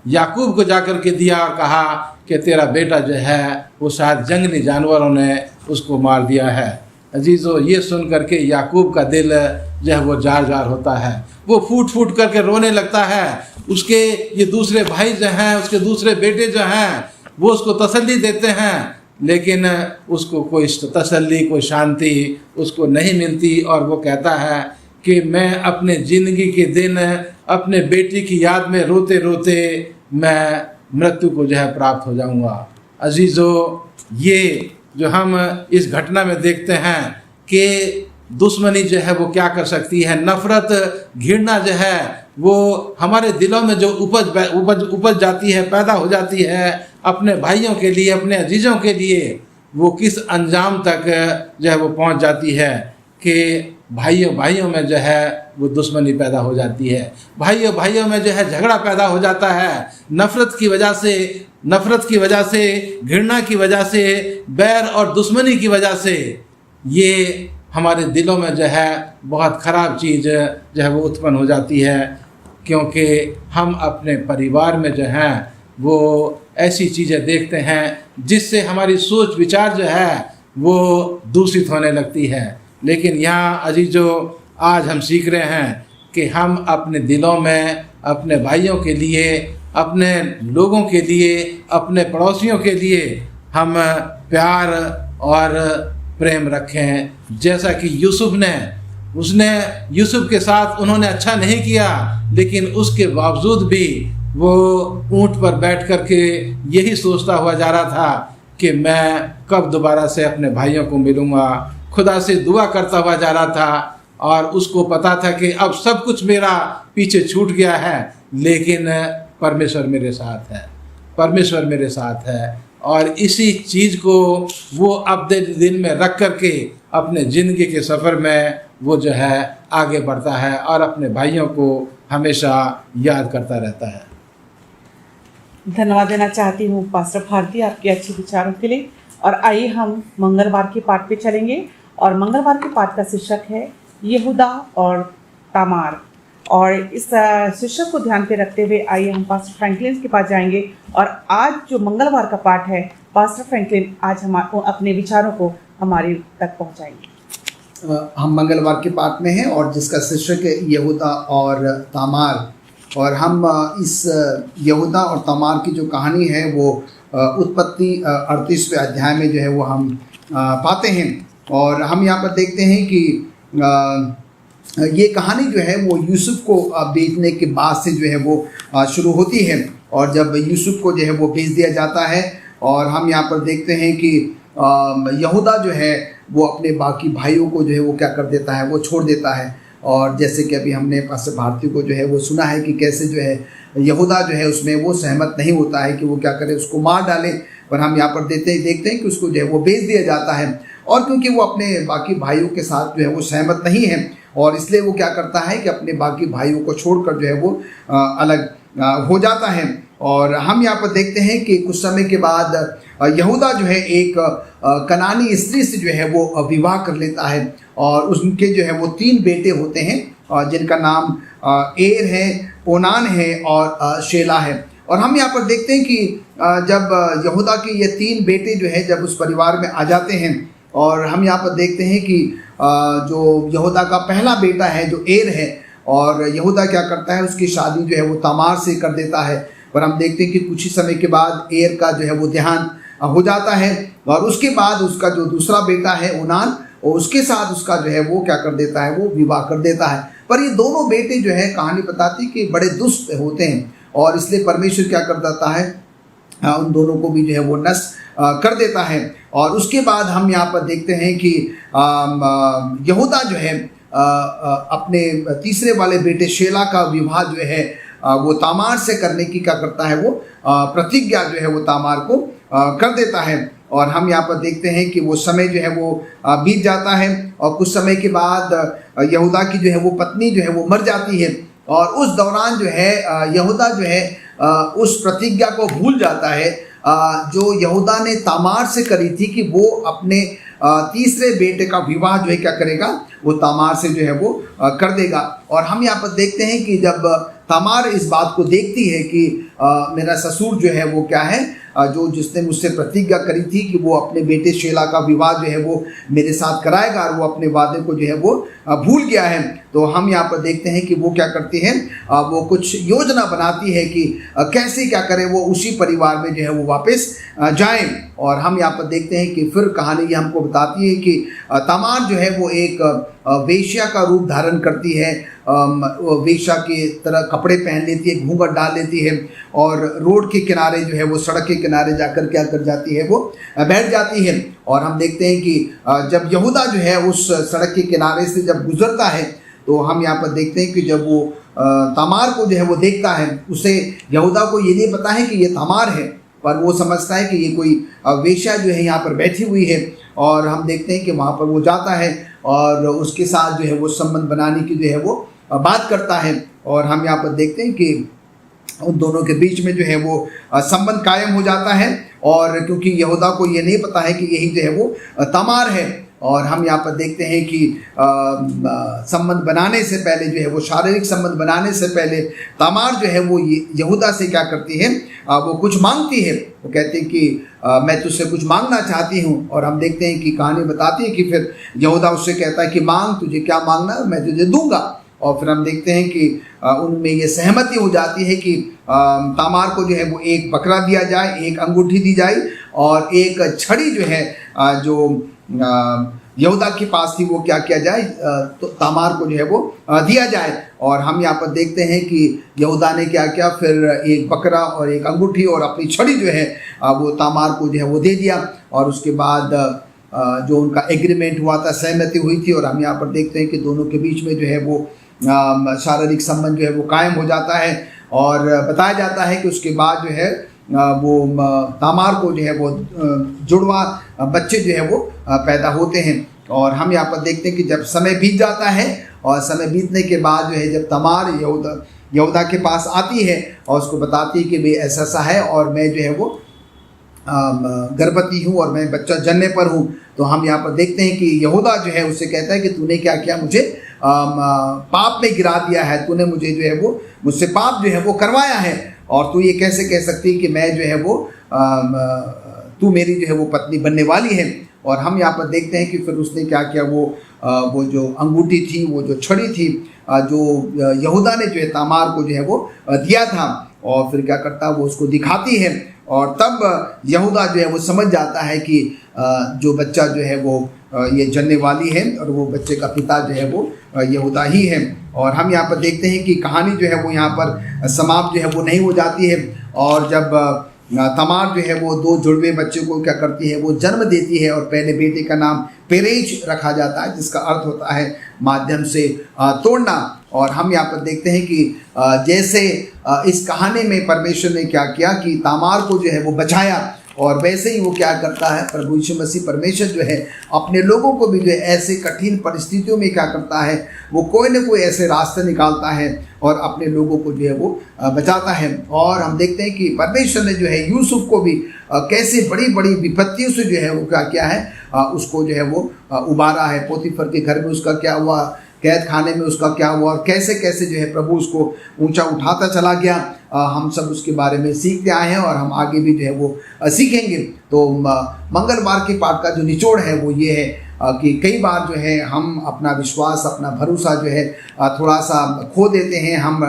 याकूब को जा कर के दिया और कहा कि तेरा बेटा जो है वो शायद जंगली जानवरों ने उसको मार दिया है। अजीज़ों, ये सुन करके याकूब का दिल जो है वो जार जार होता है, वो फूट फूट करके रोने लगता है। उसके ये दूसरे भाई जो हैं, उसके दूसरे बेटे जो हैं, वो उसको तसल्ली देते हैं, लेकिन उसको कोई तसल्ली, कोई शांति उसको नहीं मिलती। और वो कहता है कि मैं अपने ज़िंदगी के दिन अपने बेटी की याद में रोते रोते मैं मृत्यु को जो है प्राप्त हो जाऊंगा। अजीज़ों, ये जो हम इस घटना में देखते हैं कि दुश्मनी जो है वो क्या कर सकती है, नफ़रत, घृणा जो है वो हमारे दिलों में जो उपज जाती है, पैदा हो जाती है अपने भाइयों के लिए, अपने अजीज़ों के लिए, वो किस अंजाम तक जो है वो पहुंच जाती है कि भाइयों में जो है वो दुश्मनी पैदा हो जाती है, भाइयों में जो है झगड़ा पैदा हो जाता है, नफ़रत की वजह से, घृणा की वजह से, बैर और दुश्मनी की वजह से ये हमारे दिलों में जो है बहुत ख़राब चीज़ जो है वो उत्पन्न हो जाती है, क्योंकि हम अपने परिवार में जो है वो ऐसी चीज़ें देखते हैं जिससे हमारी सोच विचार जो है वो दूषित होने लगती है। लेकिन यहाँ अजीज़ों, आज हम सीख रहे हैं कि हम अपने दिलों में अपने भाइयों के लिए, अपने लोगों के लिए, अपने पड़ोसियों के लिए हम प्यार और प्रेम रखें। जैसा कि यूसुफ के साथ उन्होंने अच्छा नहीं किया, लेकिन उसके बावजूद भी वो ऊँट पर बैठ कर के यही सोचता हुआ जा रहा था कि मैं कब दोबारा से अपने भाइयों को मिलूँगा। खुदा से दुआ करता हुआ जा रहा था और उसको पता था कि अब सब कुछ मेरा पीछे छूट गया है, लेकिन परमेश्वर मेरे साथ है। और इसी चीज़ को वो अपने दिल में रख करके अपने ज़िंदगी के सफ़र में वो जो है आगे बढ़ता है और अपने भाइयों को हमेशा याद करता रहता है। धन्यवाद देना चाहती हूँ पास्टर भारती आपके अच्छे विचारों के लिए। और आइए हम मंगलवार के पाठ पे चलेंगे, और मंगलवार के पाठ का शीर्षक है यहूदा और तामार। और इस शीर्षक को ध्यान पे रखते हुए आइए हम पास्टर फ्रैंकलिन के पास जाएंगे, और आज जो मंगलवार का पाठ है, पास्टर फ्रैंकलिन आज हम अपने विचारों को हमारे तक पहुंचाएंगे। हम मंगलवार के पाठ में हैं और जिसका शीर्षक है यहूदा और तामार। और हम इस यहूदा और तामार की जो कहानी है वो उत्पत्ति 38वें अध्याय में जो है वो हम पाते हैं। और हम यहाँ पर देखते हैं कि ये कहानी जो है वो यूसुफ को बेचने के बाद से जो है वो शुरू होती है। और जब यूसुफ को जो है वो बेच दिया जाता है, और हम यहाँ पर देखते हैं कि यहूदा जो है वो अपने बाकी भाइयों को जो है वो क्या कर देता है, वो छोड़ देता है। और जैसे कि अभी हमने पास्टर भारती को जो है वो सुना है कि कैसे जो है यहूदा जो है उसमें वो सहमत नहीं होता है कि वो क्या करे, उसको मार डाले। पर हम यहाँ पर देखते हैं कि उसको जो है वो बेच दिया जाता है, और क्योंकि वो अपने बाकी भाइयों के साथ जो है वो सहमत नहीं है, और इसलिए वो क्या करता है कि अपने बाकी भाइयों को छोड़कर जो है वो अलग हो जाता है। और हम यहाँ पर देखते हैं कि कुछ समय के बाद यहूदा जो है एक कनानी स्त्री से जो है वो विवाह कर लेता है, और उनके जो है वो 3 बेटे होते हैं जिनका नाम एर है, ओनान है और शेला है। और हम यहाँ पर देखते हैं कि जब यहूदा के ये 3 बेटे जो है जब उस परिवार में आ जाते हैं, और हम यहाँ पर देखते हैं कि जो यहूदा का पहला बेटा है जो एर है, और यहूदा क्या करता है, उसकी शादी जो है वो तामार से कर देता है। पर हम देखते हैं कि कुछ ही समय के बाद एर का जो है वो देहांत हो जाता है, और उसके बाद उसका जो दूसरा बेटा है ओनान, और उसके साथ उसका जो है वो क्या कर देता है, वो विवाह कर देता है। पर ये दोनों बेटे जो है कहानी बताती कि बड़े दुष्ट होते हैं, और इसलिए परमेश्वर क्या कर देता है, उन दोनों को भी जो है वो नष्ट कर देता है। और उसके बाद हम यहाँ पर देखते हैं कि यहूदा जो है अपने तीसरे वाले बेटे शेला का विवाह जो है वो तामार से करने की क्या करता है, वो प्रतिज्ञा जो है वो तामार को कर देता है। और हम यहाँ पर देखते हैं कि वो समय जो है वो बीत जाता है, और कुछ समय के बाद यहूदा की जो है वो पत्नी जो है वो मर जाती है, और उस दौरान जो है यहूदा जो है उस प्रतिज्ञा को भूल जाता है जो यहूदा ने तामार से करी थी कि वो अपने तीसरे बेटे का विवाह जो है क्या करेगा, वो तामार से जो है वो कर देगा। और हम यहाँ पर देखते हैं कि जब तामार इस बात को देखती है कि मेरा ससुर जो है वो क्या है, जो जिसने मुझसे प्रतिज्ञा करी थी कि वो अपने बेटे शेला का विवाह जो है वो मेरे साथ कराएगा, और वो अपने वादे को जो है वो भूल गया है, तो हम यहाँ पर देखते हैं कि वो क्या करती है, वो कुछ योजना बनाती है कि कैसे क्या करें, वो उसी परिवार में जो है वो वापस जाएं। और हम यहाँ पर देखते हैं कि फिर कहानी ये हमको बताती है कि तामार जो है वो एक वेश्या का रूप धारण करती है, वेश्या की तरह कपड़े पहन लेती है, घूंघट डाल लेती है, और रोड के किनारे जो है वो सड़क के किनारे जाकर क्या कर जाती है, वो बैठ जाती है। और हम देखते हैं कि जब यहूदा जो है उस सड़क के किनारे से जब गुजरता है, तो हम यहाँ पर देखते हैं कि जब वो तामार को जो है वो देखता है, उसे यहूदा को ये नहीं पता है कि ये तामार है, पर वो समझता है कि ये कोई वेश्या जो है यहाँ पर बैठी हुई है। और हम देखते हैं कि वहाँ पर वो जाता है और उसके साथ जो है वो संबंध बनाने की जो है वो बात करता है। और हम यहाँ पर देखते हैं कि उन दोनों के बीच में जो है वो संबंध कायम हो जाता है, और क्योंकि यहूदा को ये नहीं पता है कि यही जो है वो तामार है। और हम यहाँ पर देखते हैं कि संबंध बनाने से पहले जो है वो शारीरिक संबंध बनाने से पहले तामार जो है वो यहूदा से क्या करती है, वो कुछ मांगती है। वो कहती है कि मैं तुझसे कुछ मांगना चाहती हूँ। और हम देखते हैं कि कहानी बताती है कि फिर यहूदा उससे कहता है कि मांग, तुझे क्या मांगना है मैं तुझे दूंगा। और फिर हम देखते हैं कि उनमें ये सहमति हो जाती है कि तामार को जो है वो एक बकरा दिया जाए, एक अंगूठी दी जाए, और एक छड़ी जो है जो यहूदा के पास थी वो क्या किया जाए, तो तामार को जो है वो दिया जाए। और हम यहाँ पर देखते हैं कि यहूदा ने क्या किया, फिर एक बकरा और एक अंगूठी और अपनी छड़ी जो है वो तामार को जो है वो दे दिया। और उसके बाद जो उनका एग्रीमेंट हुआ था, सहमति हुई थी, और हम यहाँ पर देखते हैं कि दोनों के बीच में जो है वो शारीरिक संबंध जो है वो कायम हो जाता है। और बताया जाता है कि उसके बाद जो है वो तामार को जो है वो जुड़वा बच्चे जो है वो पैदा होते हैं। और हम यहाँ पर देखते हैं कि जब समय बीत जाता है, और समय बीतने के बाद जो है जब तामार यहूदा के पास आती है और उसको बताती है कि भाई ऐसा ऐसा है और मैं जो है वो गर्भवती हूँ और मैं बच्चा जनने पर हूँ, तो हम यहाँ पर देखते हैं कि यहूदा जो है उससे कहता है कि तूने क्या किया, मुझे पाप में गिरा दिया है, तूने मुझे जो है वो मुझसे पाप जो है वो करवाया है, और तू ये कैसे कह सकती है कि मैं जो है वो तू मेरी जो है वो पत्नी बनने वाली है। और हम यहाँ पर देखते हैं कि फिर उसने क्या किया, वो जो अंगूठी थी, वो जो छड़ी थी, जो यहूदा ने जो है तामार को जो है वो दिया था, और फिर क्या करता वो उसको दिखाती है। और तब यहूदा जो है वो समझ जाता है कि जो बच्चा जो है वो ये जलने वाली है और वो बच्चे का पिता जो है वो यहूदा ही है। और हम यहाँ पर देखते हैं कि कहानी जो है वो यहाँ पर समाप्त जो है वो नहीं हो जाती है। और जब तमार जो है वो 2 जुड़वे बच्चे को क्या करती है, वो जन्म देती है और पहले बेटे का नाम पेरेज रखा जाता है, जिसका अर्थ होता है माध्यम से तोड़ना। और हम यहाँ पर देखते हैं कि जैसे इस कहानी में परमेश्वर ने क्या किया कि तामार को जो है वो बचाया, और वैसे ही वो क्या करता है, प्रभु यीशु मसीह परमेश्वर जो है अपने लोगों को भी जो है ऐसे कठिन परिस्थितियों में क्या करता है, वो कोई ना कोई ऐसे रास्ते निकालता है और अपने लोगों को जो है वो बचाता है। और हम देखते हैं कि परमेश्वर ने जो है यूसुफ को भी कैसे बड़ी बड़ी विपत्तियों से जो है वो क्या किया है, उसको जो है वो उबारा है। पोतीफर के घर में उसका क्या हुआ, कैद खाने में उसका क्या हुआ, और कैसे कैसे जो है प्रभु उसको ऊंचा उठाता चला गया। हम सब उसके बारे में सीखते आए हैं और हम आगे भी जो है वो सीखेंगे। तो मंगलवार के पाठ का जो निचोड़ है वो ये है कि कई बार जो है हम अपना विश्वास, अपना भरोसा जो है थोड़ा सा खो देते हैं, हम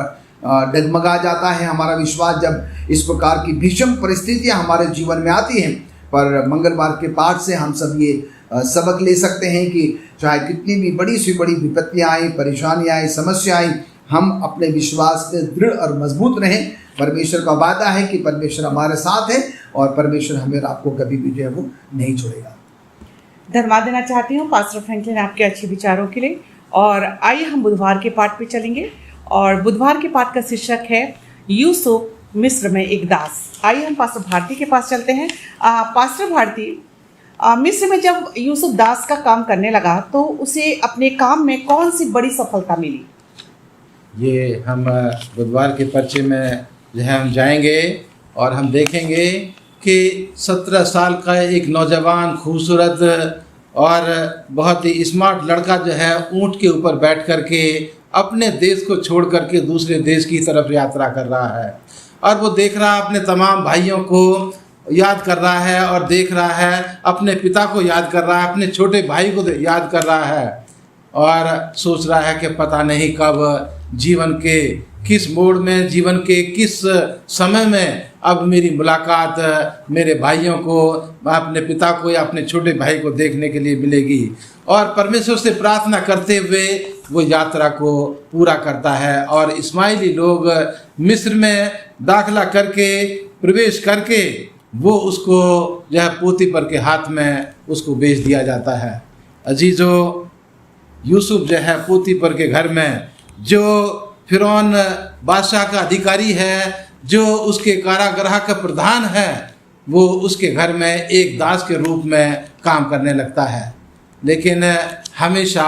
डगमगा जाता है हमारा विश्वास जब इस प्रकार की भीषण परिस्थितियां हमारे जीवन में आती हैं। पर मंगलवार के पाठ से हम सब ये सबक ले सकते हैं कि चाहे कितनी भी बड़ी से बड़ी विपत्तियां आई, परेशानियां आई, समस्या आई, हम अपने विश्वास में दृढ़ और मजबूत रहें। परमेश्वर का वादा है कि परमेश्वर हमारे साथ है और परमेश्वर हमें और आपको कभी भी जो है वो नहीं छोड़ेगा। धन्यवाद देना चाहती हूँ पास्टर फ्रैंकलिन आपके अच्छे विचारों के लिए। और आइए हम बुधवार के पाठ पे चलेंगे, और बुधवार के पाठ का शीर्षक है यूसुफ मिस्र में एक दास। आइए हम पास्टर भारती के पास चलते हैं। पास्टर भारती, मिस्र में जब यूसुफ दास का काम करने लगा तो उसे अपने काम में कौन सी बड़ी सफलता मिली? ये हम बुधवार के पर्चे में जो है हम जाएंगे और हम देखेंगे कि 17 साल का एक नौजवान खूबसूरत और बहुत ही स्मार्ट लड़का जो है ऊंट के ऊपर बैठ कर के अपने देश को छोड़ करके दूसरे देश की तरफ यात्रा कर रहा है। और वो देख रहा है अपने तमाम भाइयों को याद कर रहा है, और देख रहा है अपने पिता को याद कर रहा है, अपने छोटे भाई को याद कर रहा है, और सोच रहा है कि पता नहीं कब जीवन के किस मोड़ में, जीवन के किस समय में अब मेरी मुलाकात मेरे भाइयों को, अपने पिता को या अपने छोटे भाई को देखने के लिए मिलेगी। और परमेश्वर से प्रार्थना करते हुए वो यात्रा को पूरा करता है। और इस्माइली लोग मिस्र में दाखिला करके, प्रवेश करके, वो उसको जो है पोतीफर के हाथ में उसको बेच दिया जाता है। अजीजों, यूसुफ जो है पोतीफर के घर में, जो फिरौन बादशाह का अधिकारी है, जो उसके कारागृह का प्रधान है, वो उसके घर में एक दास के रूप में काम करने लगता है। लेकिन हमेशा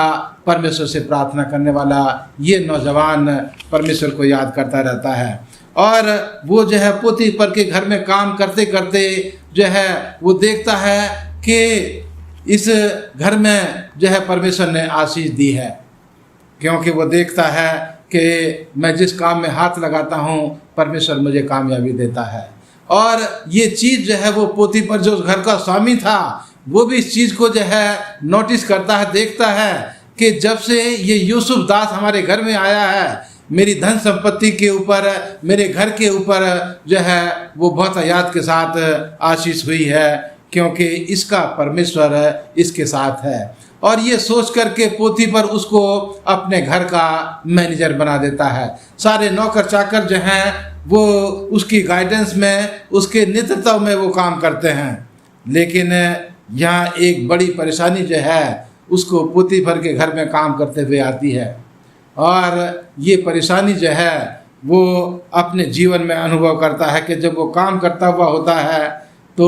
परमेश्वर से प्रार्थना करने वाला ये नौजवान परमेश्वर को याद करता रहता है। और वो जो है पोतीफर के घर में काम करते करते जो है वो देखता है कि इस घर में जो है परमेश्वर ने आशीष दी है, क्योंकि वो देखता है कि मैं जिस काम में हाथ लगाता हूँ परमेश्वर मुझे कामयाबी देता है। और ये चीज़ जो है वो पोतीफर जो घर का स्वामी था वो भी इस चीज़ को जो है नोटिस करता है, देखता है कि जब से ये यूसुफ दास हमारे घर में आया है, मेरी धन संपत्ति के ऊपर, मेरे घर के ऊपर जो है वो बहुत हयात के साथ आशीष हुई है, क्योंकि इसका परमेश्वर इसके साथ है। और ये सोच करके पोतीफर उसको अपने घर का मैनेजर बना देता है। सारे नौकर चाकर जो हैं वो उसकी गाइडेंस में, उसके नेतृत्व में वो काम करते हैं। लेकिन यहाँ एक बड़ी परेशानी जो है उसको पोतीफर के घर में काम करते हुए आती है, और ये परेशानी जो है वो अपने जीवन में अनुभव करता है कि जब वो काम करता हुआ होता है तो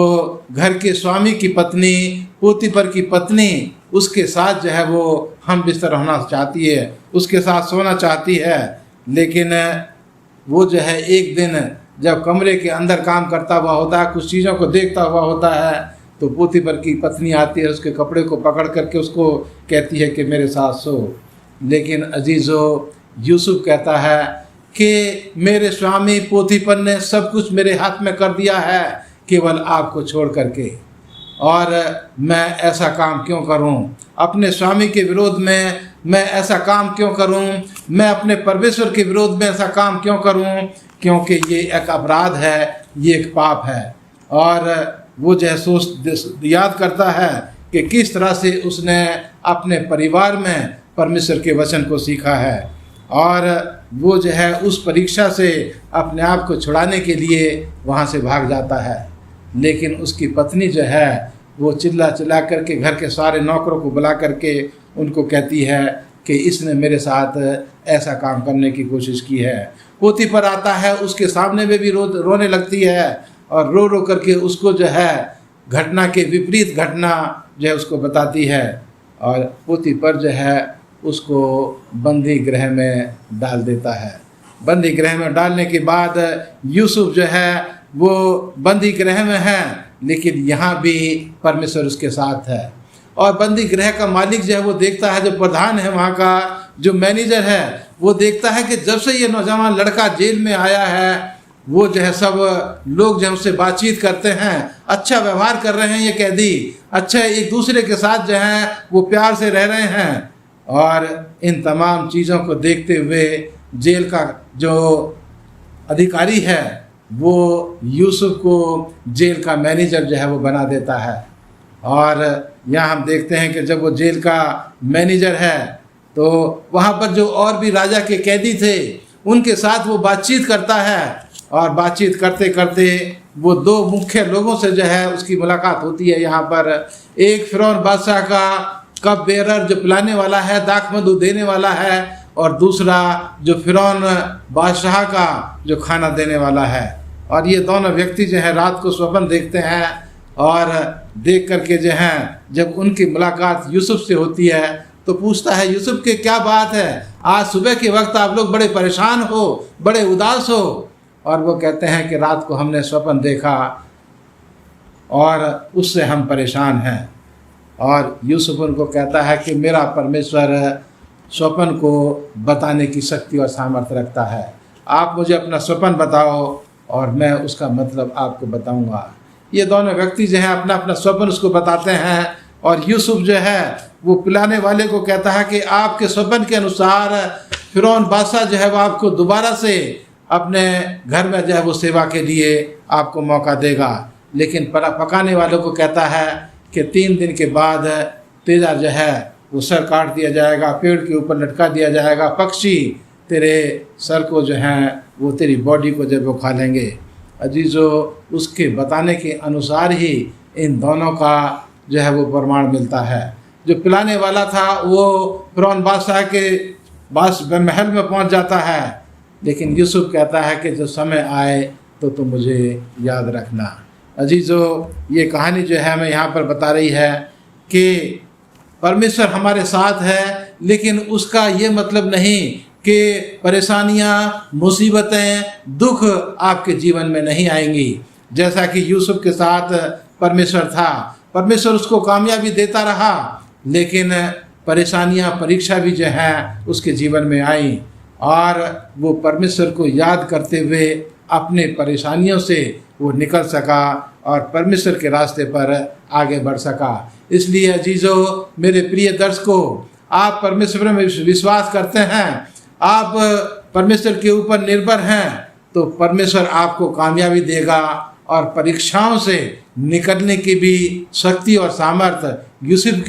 घर के स्वामी की पत्नी, पोतीफर की पत्नी उसके साथ जो है वो हम बिस्तर होना चाहती है, उसके साथ सोना चाहती है। लेकिन वो जो है एक दिन जब कमरे के अंदर काम करता हुआ होता है, कुछ चीज़ों को देखता हुआ होता है, तो पोतीफर की पत्नी आती है, उसके कपड़े को पकड़ करके उसको कहती है कि मेरे साथ सो। लेकिन अजीज़ों, यूसुफ कहता है कि मेरे स्वामी पोतीफर ने सब कुछ मेरे हाथ में कर दिया है, केवल आपको छोड़ करके, और मैं ऐसा काम क्यों करूं? अपने स्वामी के विरोध में मैं ऐसा काम क्यों करूं? मैं अपने परमेश्वर के विरोध में ऐसा काम क्यों करूं? क्योंकि ये एक अपराध है, ये एक पाप है। और वो जो है याद करता है कि किस तरह से उसने अपने परिवार में परमेश्वर के वचन को सीखा है, और वो जो है उस परीक्षा से अपने आप को छुड़ाने के लिए वहाँ से भाग जाता है। लेकिन उसकी पत्नी जो है वो चिल्ला चिल्ला करके घर के सारे नौकरों को बुला करके उनको कहती है कि इसने मेरे साथ ऐसा काम करने की कोशिश की है। पोती पर आता है, उसके सामने में भी रोने लगती है और रो रो करके उसको जो है घटना के विपरीत घटना जो है उसको बताती है, और पोती पर जो है उसको बंदी गृह में डाल देता है। बंदी गृह में डालने के बाद यूसुफ जो है वो बंदी गृह में है, लेकिन यहाँ भी परमेश्वर उसके साथ है। और बंदी गृह का मालिक जो है वो देखता है, जो प्रधान है वहाँ का, जो मैनेजर है, वो देखता है कि जब से ये नौजवान लड़का जेल में आया है वो जो है सब लोग जो है उससे बातचीत करते हैं, अच्छा व्यवहार कर रहे हैं, ये कैदी अच्छा एक दूसरे के साथ जो है वो प्यार से रह रहे हैं। और इन तमाम चीज़ों को देखते हुए जेल का जो अधिकारी है वो यूसुफ को जेल का मैनेजर जो है वो बना देता है। और यहाँ हम देखते हैं कि जब वो जेल का मैनेजर है तो वहाँ पर जो और भी राजा के कैदी थे उनके साथ वो बातचीत करता है, और बातचीत करते करते वो दो मुख्य लोगों से जो है उसकी मुलाकात होती है यहाँ पर। एक फिरौन बादशाह का कप बेरर जो पिलाने वाला है, दाख मधु देने वाला है, और दूसरा जो फिरौन बादशाह का जो खाना देने वाला है। और ये दोनों व्यक्ति जो है रात को स्वप्न देखते हैं, और देख करके जो है जब उनकी मुलाकात यूसुफ से होती है तो पूछता है, यूसुफ के क्या बात है, आज सुबह के वक्त आप लोग बड़े परेशान हो, बड़े उदास हो। और वो कहते हैं कि रात को हमने स्वप्न देखा और उससे हम परेशान हैं। और यूसुफ उनको कहता है कि मेरा परमेश्वर स्वप्न को बताने की शक्ति और सामर्थ्य रखता है, आप मुझे अपना स्वप्न बताओ और मैं उसका मतलब आपको बताऊंगा। ये दोनों व्यक्ति जो हैं अपना अपना स्वप्न उसको बताते हैं, और यूसुफ जो है वो पिलाने वाले को कहता है कि आपके स्वप्न के अनुसार फिरौन बादशाह जो है वो आपको दोबारा से अपने घर में जो है वो सेवा के लिए आपको मौका देगा। लेकिन पकाने वालों को कहता है कि 3 दिन के बाद तेजा जो है वो सर काट दिया जाएगा, पेड़ के ऊपर लटका दिया जाएगा, पक्षी तेरे सर को जो हैं वो तेरी बॉडी को जब वो खा लेंगे। अजीज़ो, उसके बताने के अनुसार ही इन दोनों का जो है वो प्रमाण मिलता है। जो पिलाने वाला था वो फिरौन बादशाह के महल में पहुंच जाता है, लेकिन यूसुफ कहता है कि जब समय आए तो मुझे याद रखना। अजीज़ो, ये कहानी जो है हमें यहाँ पर बता रही है कि परमेश्वर हमारे साथ है, लेकिन उसका ये मतलब नहीं कि परेशानियाँ, मुसीबतें, दुख आपके जीवन में नहीं आएंगी। जैसा कि यूसुफ के साथ परमेश्वर था, परमेश्वर उसको कामयाबी देता रहा, लेकिन परेशानियाँ, परीक्षा भी जो हैं उसके जीवन में आई, और वो परमेश्वर को याद करते हुए अपने परेशानियों से वो निकल सका और परमेश्वर के रास्ते पर आगे बढ़ सका। इसलिए अजीज़ों, मेरे प्रिय दर्शकों, आप परमेश्वर में विश्वास करते हैं, आप परमेश्वर के ऊपर निर्भर हैं, तो परमेश्वर आपको कामयाबी देगा, और परीक्षाओं से निकलने की भी शक्ति और सामर्थ्य यूसुफ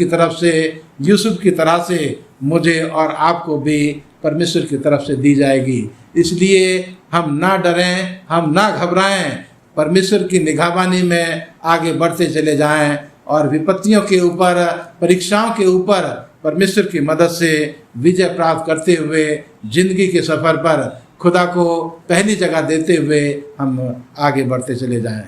की तरह से मुझे और आपको भी परमेश्वर की तरफ से दी जाएगी। इसलिए हम ना डरें, हम ना घबराएं, परमेश्वर की निगहबानी में आगे बढ़ते चले जाएं, और विपत्तियों के ऊपर, परीक्षाओं के ऊपर परमेश्वर की मदद से विजय प्राप्त करते हुए जिंदगी के सफ़र पर खुदा को पहली जगह देते हुए हम आगे बढ़ते चले जाएं।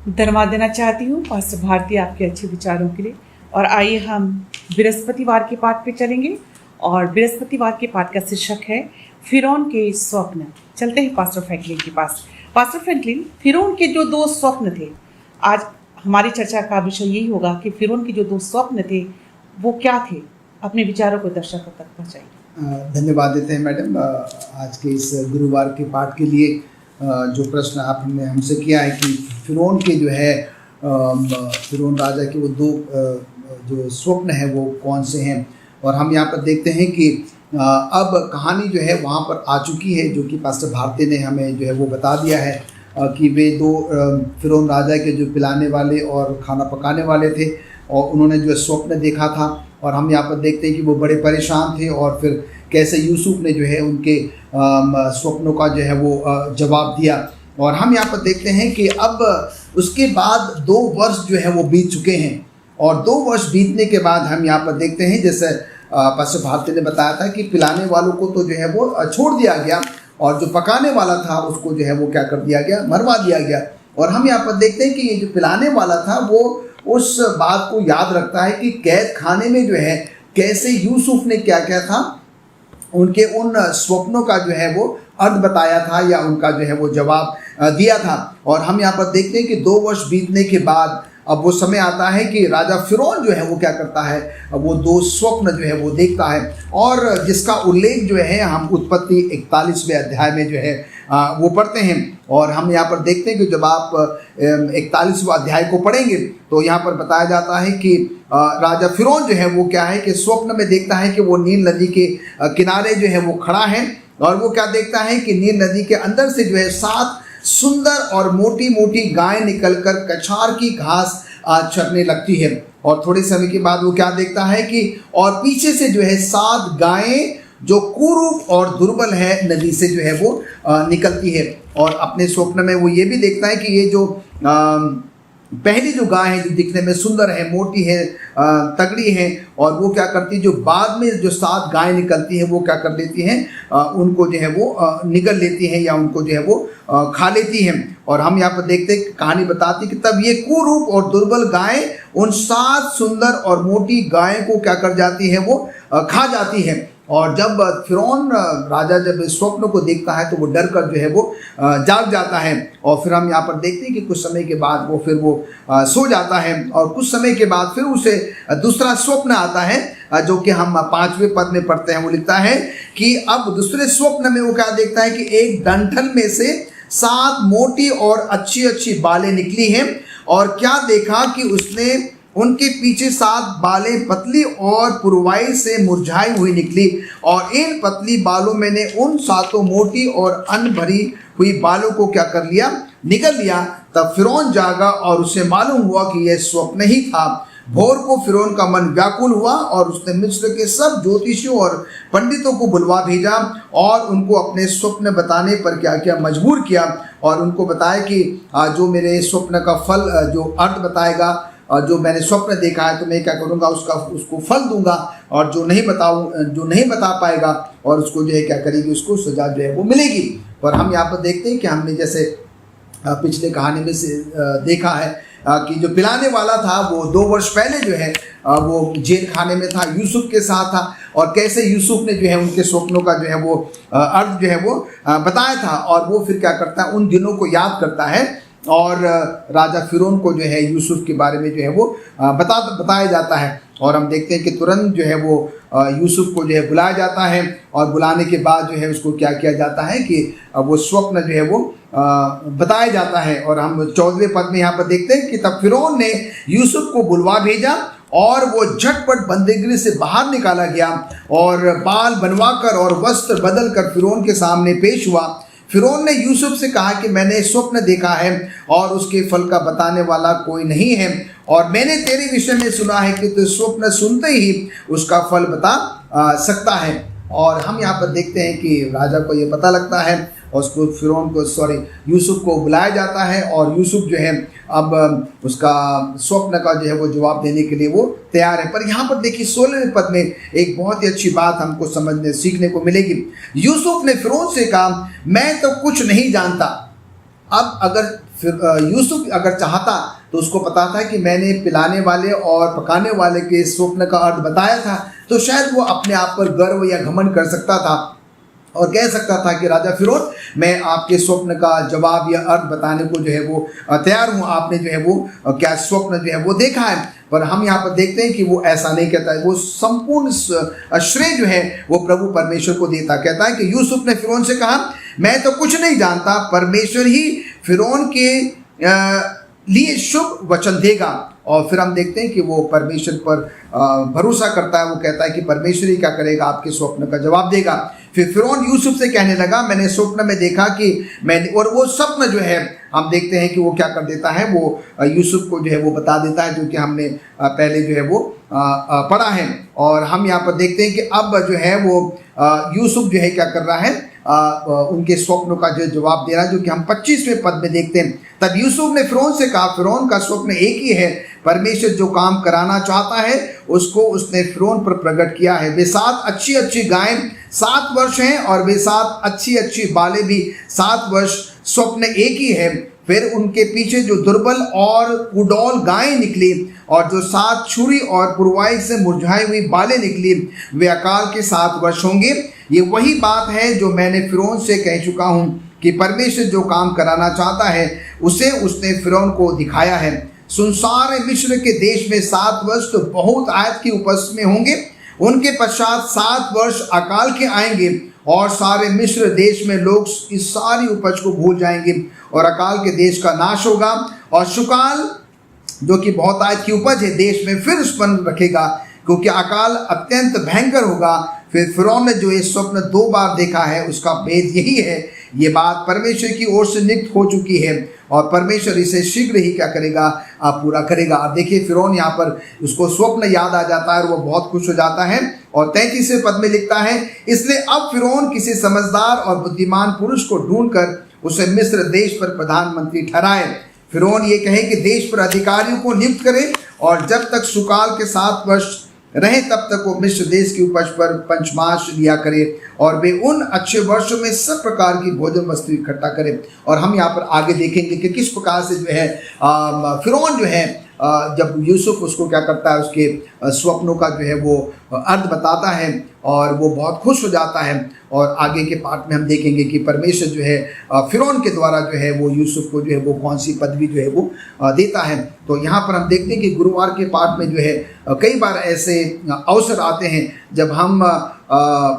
धन्यवाद देना चाहती हूँ पास्टर भारती आपके अच्छे विचारों के लिए। और आइए हम बृहस्पतिवार के पाठ पे चलेंगे, और बृहस्पतिवार के पाठ का शीर्षक है फिरौन के स्वप्न। चलते हैं पास्टर फ्रैंकलिन के पास। पास्टर फ्रैंकलिन, फिरौन के जो 2 स्वप्न थे, आज हमारी चर्चा का विषय यही होगा कि फिरौन के जो 2 स्वप्न थे वो क्या थे। अपने विचारों को दर्शकों तक पहुँचाइए। धन्यवाद देते हैं मैडम आज के इस गुरुवार के पाठ के लिए। जो प्रश्न आपने हमसे किया है कि फिरौन के जो है फिरौन राजा के वो 2 जो स्वप्न है वो कौन से हैं, और हम यहाँ पर देखते हैं कि अब कहानी जो है वहाँ पर आ चुकी है, जो कि पास्टर भारती ने हमें जो है वो बता दिया है कि वे 2 फिरौन राजा के जो पिलाने वाले और खाना पकाने वाले थे, और उन्होंने जो है स्वप्न देखा था, और हम यहाँ पर देखते हैं कि वो बड़े परेशान थे और फिर कैसे यूसुफ ने जो है उनके स्वप्नों का जो है वो जवाब दिया। और हम यहाँ पर देखते हैं कि अब उसके बाद 2 वर्ष जो है वो बीत चुके हैं, और 2 वर्ष बीतने के बाद हम यहाँ पर देखते हैं जैसे पास्टर भारती ने बताया था कि पिलाने वालों को तो जो है वो छोड़ दिया गया, और जो पकाने वाला था उसको जो है वो क्या कर दिया गया, मरवा दिया गया। और हम यहाँ पर देखते हैं कि ये जो पिलाने वाला था वो उस बात को याद रखता है कि कैद खाने में जो है कैसे यूसुफ ने क्या क्या था, उनके उन स्वप्नों का जो है वो अर्थ बताया था या उनका जो है वो जवाब दिया था। और हम यहाँ पर देखते हैं कि 2 वर्ष बीतने के बाद अब वो समय आता है कि राजा फिरौन जो है वो क्या करता है, वो 2 स्वप्न जो है वो देखता है, और जिसका उल्लेख जो है हम उत्पत्ति 41वें अध्याय में जो है वो पढ़ते हैं। और हम यहाँ पर देखते हैं कि जब आप 41वां अध्याय को पढ़ेंगे तो यहाँ पर बताया जाता है कि राजा फिरौन जो है वो क्या है कि स्वप्न में देखता है कि वो नील नदी के किनारे जो है वो खड़ा है, और वो क्या देखता है कि नील नदी के अंदर से जो है 7 सुंदर और मोटी मोटी गायें निकलकर कछार की घास चरने लगती है। और थोड़े समय के बाद वो क्या देखता है कि और पीछे से जो है 7 गायें जो कुरूप और दुर्बल है नदी से जो है वो निकलती है। और अपने स्वप्न में वो ये भी देखता है कि ये जो पहली जो गाय है जो दिखने में सुंदर है, मोटी है, तगड़ी है, और वो क्या करती है, जो बाद में जो 7 गायें निकलती है वो क्या कर लेती हैं, उनको जो है वो निगल लेती हैं या उनको जो है वो खा लेती हैं। और हम यहाँ पर देखते हैं कहानी बताती है कि तब ये कुरूप और दुर्बल गायें उन 7 सुंदर और मोटी गायों को क्या कर जाती है, वो खा जाती है। और जब फिरौन राजा जब इस स्वप्न को देखता है तो वो डर कर जो है वो जाग जाता है। और फिर हम यहाँ पर देखते हैं कि कुछ समय के बाद वो फिर वो सो जाता है, और कुछ समय के बाद फिर उसे दूसरा स्वप्न आता है जो कि हम 5वें पद में पढ़ते हैं। वो लिखता है कि अब दूसरे स्वप्न में वो क्या देखता है कि एक डंठल में से 7 मोटी और अच्छी अच्छी बालें निकली हैं, और क्या देखा कि उसने उनके पीछे 7 बालें पतली और पुरवाई से मुरझाई हुई निकली, और इन पतली बालों में ने उन 7 मोटी और अन्न भरी हुई बालों को क्या कर लिया, निगल लिया। तब फिरौन जागा और उसे मालूम हुआ कि यह स्वप्न ही था। भोर को फिरौन का मन व्याकुल हुआ और उसने मिस्र के सब ज्योतिषियों और पंडितों को बुलवा भेजा और उनको अपने स्वप्न बताने पर क्या किया, मजबूर किया, और उनको बताया कि जो मेरे स्वप्न का फल जो अर्थ बताएगा, और जो मैंने स्वप्न देखा है तो मैं क्या करूँगा, उसको फल दूंगा, और जो नहीं बता पाएगा और उसको जो है क्या करेगी, उसको सजा जो है वो मिलेगी। पर हम यहाँ पर देखते हैं कि हमने जैसे पिछले कहानी में से देखा है कि जो पिलाने वाला था वो 2 वर्ष पहले जो है वो जेल खाने में था, यूसुफ के साथ था, और कैसे यूसुफ ने जो है उनके स्वप्नों का जो है वो अर्थ जो है वो बताया था। और वो फिर क्या करता है, उन दिनों को याद करता है, और राजा फिरौन को जो है यूसुफ के बारे में जो है वो बताया जाता है। और हम देखते हैं कि तुरंत जो है वो यूसुफ को जो है बुलाया जाता है, और बुलाने के बाद जो है उसको क्या किया जाता है कि वो स्वप्न जो है वो बताया जाता है। और हम 14वें पद में यहाँ पर देखते हैं कि तब फिरौन ने यूसुफ को बुलवा भेजा, और वो झटपट बंदीगृह से बाहर निकाला गया, और बाल बनवाकर और वस्त्र बदल कर फिरौन के सामने पेश हुआ। फिरौन ने यूसुफ से कहा कि मैंने स्वप्न देखा है और उसके फल का बताने वाला कोई नहीं है, और मैंने तेरे विषय में सुना है कि तू स्वप्न सुनते ही उसका फल बता सकता है। और हम यहाँ पर देखते हैं कि राजा को ये पता लगता है, और उसको यूसुफ को बुलाया जाता है, और यूसुफ जो है अब उसका स्वप्न का जो है वो जवाब देने के लिए वो तैयार है। पर यहाँ पर देखिए 16वें पद में एक बहुत ही अच्छी बात हमको सीखने को मिलेगी। यूसुफ ने फिरौन से कहा, मैं तो कुछ नहीं जानता। अब अगर यूसुफ अगर चाहता तो उसको पता था कि मैंने पिलाने वाले और पकाने वाले के स्वप्न का अर्थ बताया था, तो शायद वो अपने आप पर गर्व या घमंड कर सकता था और कह सकता था कि राजा फिरौन, मैं आपके स्वप्न का जवाब या अर्थ बताने को जो है वो तैयार हूँ, आपने जो है वो क्या स्वप्न जो है वो देखा है। पर हम यहाँ पर देखते हैं कि वो ऐसा नहीं कहता है, वो संपूर्ण श्रेय जो है वो प्रभु परमेश्वर को देता। कहता है कि यूसुफ ने फिरौन से कहा, मैं तो कुछ नहीं जानता, परमेश्वर ही फिरौन के लिए शुभ वचन देगा। और फिर हम देखते हैं कि वो परमेश्वर पर भरोसा करता है, वो कहता है कि परमेश्वर ही क्या करेगा, आपके स्वप्न का जवाब देगा। फिर फिरौन यूसुफ से कहने लगा, मैंने स्वप्न में देखा कि मैंने, और वो स्वप्न जो है हम देखते हैं कि वो क्या कर देता है, वो यूसुफ को जो है वो बता देता है, जो कि हमने पहले जो है वो पढ़ा है। और हम यहाँ पर देखते हैं कि अब जो है वो यूसुफ जो है क्या कर रहा है, उनके स्वप्नों का जो जवाब दे रहा है, जो कि हम 25वें पद में देखते हैं। तब यूसुफ ने फिरौन से कहा, फिरौन का स्वप्न एक ही है, परमेश्वर जो काम कराना चाहता है उसको उसने फिरौन पर प्रकट किया है। वे 7 अच्छी अच्छी गायें 7 वर्ष हैं और वे 7 अच्छी अच्छी बालें भी 7 वर्ष, स्वप्न एक ही है। फिर उनके पीछे जो दुर्बल और उडौल गायें निकली और जो 7 छुरी और पुरवाई से मुरझाई हुई बालें निकली, वे अकाल के 7 वर्ष होंगे। ये वही बात है जो मैंने फिरौन से कह चुका हूँ कि परमेश्वर जो काम कराना चाहता है उसे उसने फिरौन को दिखाया है। सुनसार मिस्र के देश में 7 वर्ष तो बहुत आयत की उपज में होंगे, उनके पश्चात 7 वर्ष अकाल के आएंगे और सारे मिस्र देश में लोग इस सारी उपज को भूल जाएंगे और अकाल के देश का नाश होगा। और शुकाल जो कि बहुत आयत की उपज है देश में फिर उत्पन्न रखेगा, क्योंकि अकाल अत्यंत भयंकर होगा। फिर फिरौन ने जो ये स्वप्न 2 बार देखा है उसका भेद यही है, ये बात परमेश्वर की ओर से नियुक्त हो चुकी है और परमेश्वर इसे शीघ्र ही क्या करेगा, पूरा करेगा। अब देखिए फिरौन यहाँ पर उसको स्वप्न याद आ जाता है और वो बहुत खुश हो जाता है और 33वें पद में लिखता है, इसलिए अब फिरौन किसी समझदार और बुद्धिमान पुरुष को ढूंढकर उसे मिस्र देश पर प्रधानमंत्री ठहराए। फिरौन ये कहे कि देश पर अधिकारियों को नियुक्त करे और जब तक सुकाल के 7 वर्ष रहे तब तक वो मिस्र देश की उपज पर पंचमाश लिया करे और वे उन अच्छे वर्षों में सब प्रकार की भोजन वस्तु इकट्ठा करे। और हम यहाँ पर आगे देखेंगे कि किस प्रकार से जो है फिरौन जो है जब यूसुफ उसको क्या करता है, उसके स्वप्नों का जो है वो अर्थ बताता है और वो बहुत खुश हो जाता है। और आगे के पार्ट में हम देखेंगे कि परमेश्वर जो है फिरौन के द्वारा जो है वो यूसुफ को जो है वो कौन सी पदवी जो है वो देता है। तो यहाँ पर हम देखते हैं कि गुरुवार के पार्ट में जो है कई बार ऐसे अवसर आते हैं जब हम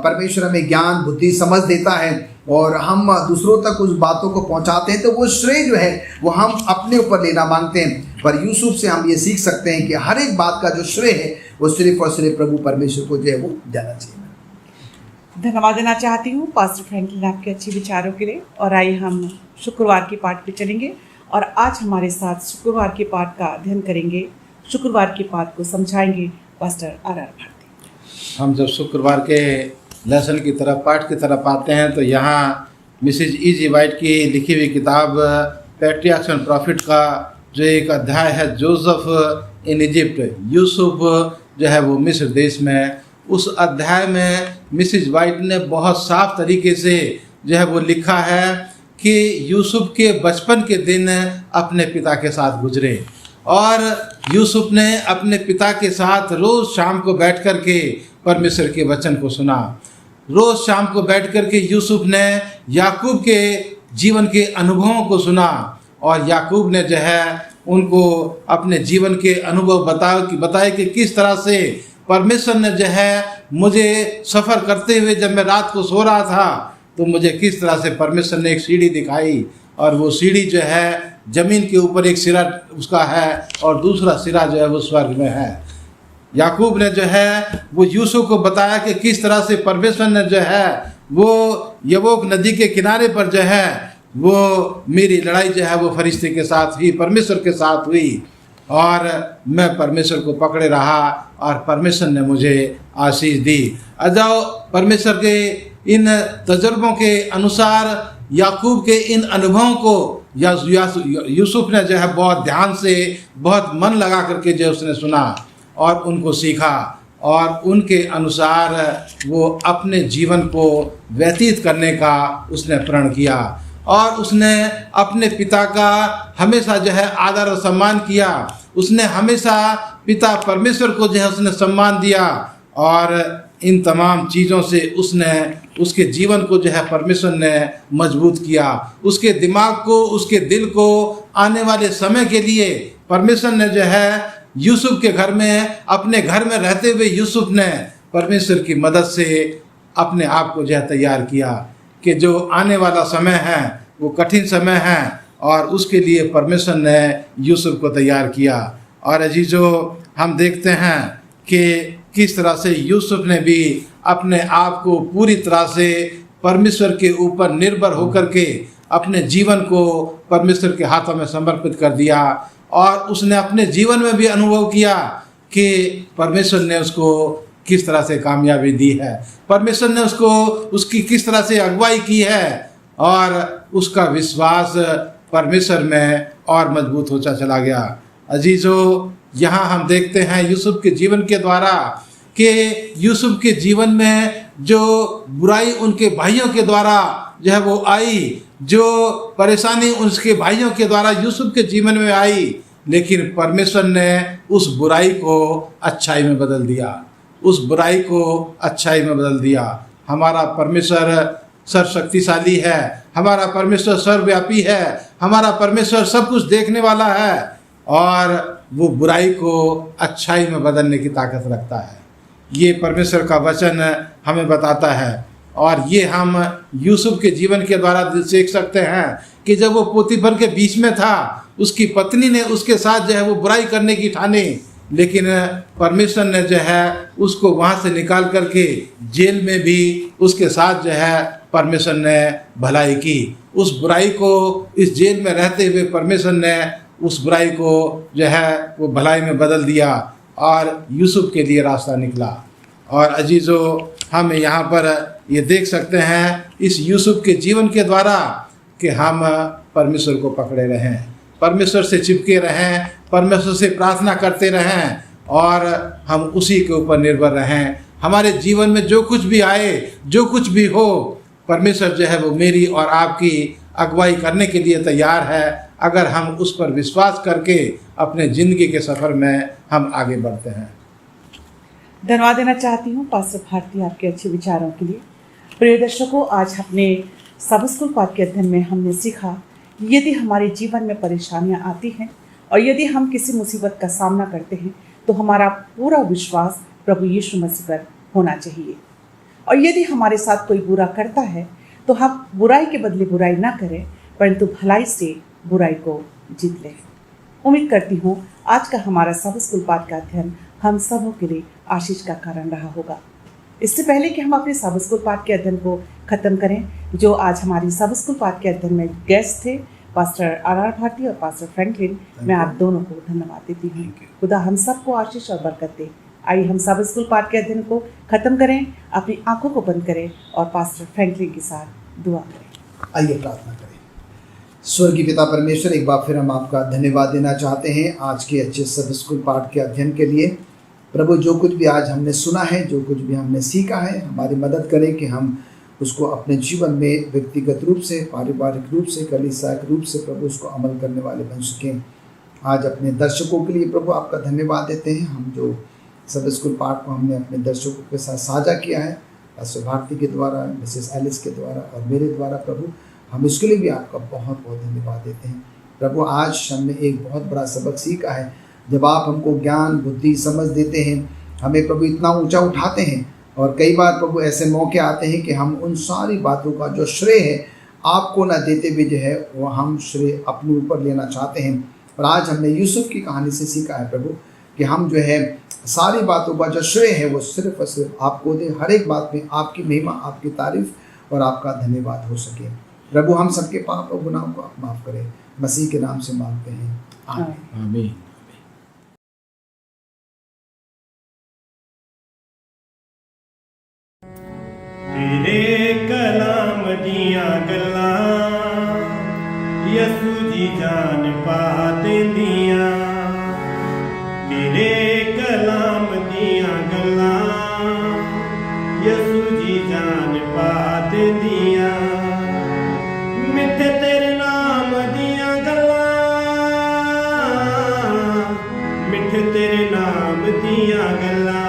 परमेश्वर हमें ज्ञान बुद्धि समझ देता है और हम दूसरों तक उस बातों को पहुंचाते हैं, तो वो श्रेय जो है वो हम अपने ऊपर लेना मांगते हैं। पर यूसुफ से हम ये सीख सकते हैं कि हर एक बात का जो श्रेय है वो सिर्फ और सिर्फ प्रभु परमेश्वर को जो है वो जाना चाहिए। धन्यवाद देना चाहती हूँ पास्टर फ्रैंकलिन आपके अच्छे विचारों के लिए। और आइए हम शुक्रवार के पाठ पे चलेंगे और आज हमारे साथ शुक्रवार के पाठ का अध्ययन करेंगे, शुक्रवार के पाठ को समझाएंगे पास्टर आर भारती। हम जब शुक्रवार के लेसन की तरफ पाठ की तरफ आते हैं तो यहाँ मिसेज E.G. वाइट की लिखी हुई किताब पैट्रियार्क्स एंड प्रॉफिट का जो एक अध्याय है, जोसेफ इन इजिप्ट, यूसुफ जो है वो मिस्र देश में, उस अध्याय में मिसेज वाइट ने बहुत साफ तरीके से जो है वो लिखा है कि यूसुफ के बचपन के दिन अपने पिता के साथ गुजरे और यूसुफ ने अपने पिता के साथ रोज़ शाम को बैठ कर के परमेश्वर के वचन को सुना। रोज़ शाम को बैठ कर के यूसुफ ने याकूब के जीवन के अनुभवों को सुना और याकूब ने जो है उनको अपने जीवन के अनुभव बताए कि किस तरह से परमेश्वर ने जो है मुझे सफ़र करते हुए जब मैं रात को सो रहा था तो मुझे किस तरह से परमेश्वर ने एक सीढ़ी दिखाई और वो सीढ़ी जो है ज़मीन के ऊपर एक सिरा उसका है और दूसरा सिरा जो है वो स्वर्ग में है। याकूब ने जो है वो यूसुफ को बताया कि किस तरह से परमेश्वर ने जो है वो यबोक नदी के किनारे पर जो है वो मेरी लड़ाई जो है वो फरिश्ते के साथ हुई, परमेश्वर के साथ हुई और मैं परमेश्वर को पकड़े रहा और परमेश्वर ने मुझे आशीष दी। अजाओ परमेश्वर के इन तजुर्बों के अनुसार याकूब के इन अनुभवों को यूसुफ ने जो है बहुत ध्यान से बहुत मन लगा करके जो उसने सुना और उनको सीखा और उनके अनुसार वो अपने जीवन को व्यतीत करने का उसने प्रण किया और उसने अपने पिता का हमेशा जो है आदर और सम्मान किया। उसने हमेशा पिता परमेश्वर को जो है उसने सम्मान दिया और इन तमाम चीज़ों से उसने उसके जीवन को जो है परमेश्वर ने मजबूत किया। उसके दिमाग को, उसके दिल को आने वाले समय के लिए परमेश्वर ने जो है यूसुफ के घर में, अपने घर में रहते हुए यूसुफ ने परमेश्वर की मदद से अपने आप को जो है तैयार किया कि जो आने वाला समय है वो कठिन समय है और उसके लिए परमेश्वर ने यूसुफ को तैयार किया। और अजीजों, हम देखते हैं कि किस तरह से यूसुफ ने भी अपने आप को पूरी तरह से परमेश्वर के ऊपर निर्भर होकर के अपने जीवन को परमेश्वर के हाथों में समर्पित कर दिया। और उसने अपने जीवन में भी अनुभव किया कि परमेश्वर ने उसको किस तरह से कामयाबी दी है, परमेश्वर ने उसको उसकी किस तरह से अगुवाई की है, और उसका विश्वास परमेश्वर में और मजबूत होता चला गया। अजीजों, यहाँ हम देखते हैं यूसुफ के जीवन के द्वारा कि यूसुफ के जीवन में जो बुराई उनके भाइयों के द्वारा जो है वो आई, जो परेशानी उसके भाइयों के द्वारा यूसुफ के जीवन में आई, लेकिन परमेश्वर ने उस बुराई को अच्छाई में बदल दिया, उस बुराई को अच्छाई में बदल दिया। हमारा परमेश्वर सर्वशक्तिशाली है, हमारा परमेश्वर सर्वव्यापी है, हमारा परमेश्वर सब कुछ देखने वाला है, और वो बुराई को अच्छाई में बदलने की ताकत रखता है। ये परमेश्वर का वचन हमें बताता है, और ये हम यूसुफ के जीवन के द्वारा सीख सकते हैं कि जब वो पोतीफर के बीच में था, उसकी पत्नी ने उसके साथ जो है वो बुराई करने की ठानी, लेकिन परमेश्वर ने जो है उसको वहाँ से निकाल करके जेल में भी उसके साथ जो है परमेश्वर ने भलाई की। उस बुराई को, इस जेल में रहते हुए परमेश्वर ने उस बुराई को जो है वो भलाई में बदल दिया, और यूसुफ के लिए रास्ता निकला। और अजीज़ों, हम यहाँ पर ये देख सकते हैं इस यूसुफ के जीवन के द्वारा कि हम परमेश्वर को पकड़े रहें, परमेश्वर से चिपके रहें, परमेश्वर से प्रार्थना करते रहें, और हम उसी के ऊपर निर्भर रहें। हमारे जीवन में जो कुछ भी आए, जो कुछ भी हो, परमेश्वर जो है वो मेरी और आपकी अगुवाई करने के लिए तैयार है, अगर हम उस पर विश्वास करके अपने ज़िंदगी के सफ़र में हम आगे बढ़ते हैं। धन्यवाद देना चाहती हूँ पास्टर भारती आपके अच्छे विचारों के लिए। प्रिय दर्शकों, आज अपने सबक स्कूल पाठ के अध्ययन में हमने सीखा कि यदि हमारे जीवन में परेशानियाँ आती हैं और यदि हम किसी मुसीबत का सामना करते हैं तो हमारा पूरा विश्वास प्रभु यीशु मसीह पर होना चाहिए। और यदि हमारे साथ कोई बुरा करता है तो हम बुराई के बदले बुराई ना करें, परंतु भलाई से बुराई को जीत लें। उम्मीद करती हूँ आज का हमारा सबक स्कूल पाठ का अध्ययन हम सबों के लिए आशीष का कारण रहा होगा। इससे पहले कि हम अपने सबक स्कूल पाठ के अध्ययन को ख़त्म करें, जो आज हमारी सबक स्कूल पाठ के अध्ययन में गेस्ट थे पास्टर आर भारती और पास्टर फ्रैंकलिन, मैं आप दोनों को धन्यवाद देती हूँ। खुदा हम सबको आशीष और बरकत दे। आइए हम सबक स्कूल पाठ के अध्ययन को ख़त्म करें, अपनी आंखों को बंद करें और पास्टर फ्रैंकलिन के साथ दुआ करें। आइए प्रार्थना करें। स्वर्गीय पिता परमेश्वर, एक बार फिर हम आपका धन्यवाद देना चाहते हैं आज के अच्छे सबक स्कूल पाठ के अध्ययन के लिए। प्रभु, जो कुछ भी आज हमने सुना है, जो कुछ भी हमने सीखा है, हमारी मदद करें कि हम उसको अपने जीवन में व्यक्तिगत रूप से, पारिवारिक रूप से, कलीसियाक रूप से प्रभु उसको अमल करने वाले बन सकें। आज अपने दर्शकों के लिए प्रभु आपका धन्यवाद देते हैं। हम जो सबक स्कूल पाठ को हमने अपने दर्शकों के साथ साझा किया है, पास्टर भारती के द्वारा, मिसेस एलिस के द्वारा और मेरे द्वारा, प्रभु हम इसके लिए भी आपका बहुत बहुत धन्यवाद देते हैं। प्रभु, आज हमने एक बहुत बड़ा सबक सीखा है। जब आप हमको ज्ञान, बुद्धि, समझ देते हैं, हमें प्रभु इतना ऊंचा उठाते हैं, और कई बार प्रभु ऐसे मौके आते हैं कि हम उन सारी बातों का जो श्रेय है आपको ना देते हुए जो है वो हम श्रेय अपने ऊपर लेना चाहते हैं। और आज हमने यूसुफ की कहानी से सीखा है प्रभु कि हम जो है सारी बातों का जो श्रेय है वो सिर्फ और सिर्फ आपको दें, हर एक बात में आपकी महिमा, आपकी तारीफ और आपका धन्यवाद हो सके। प्रभु, हम सबके पाप और गुनाहों को आप माफ़ करें, मसीह के नाम से मांगते हैं, आमीन। आमीन। तेरे कलाम दिया गल्ला यसू जी जान पा देंदिया, तेरे कलाम दिया गल्ला यसू जी जान पा देंदिया, मिठे तेरे नाम दिया गल्ला, मिठे तेरे नाम दिया गल्ला,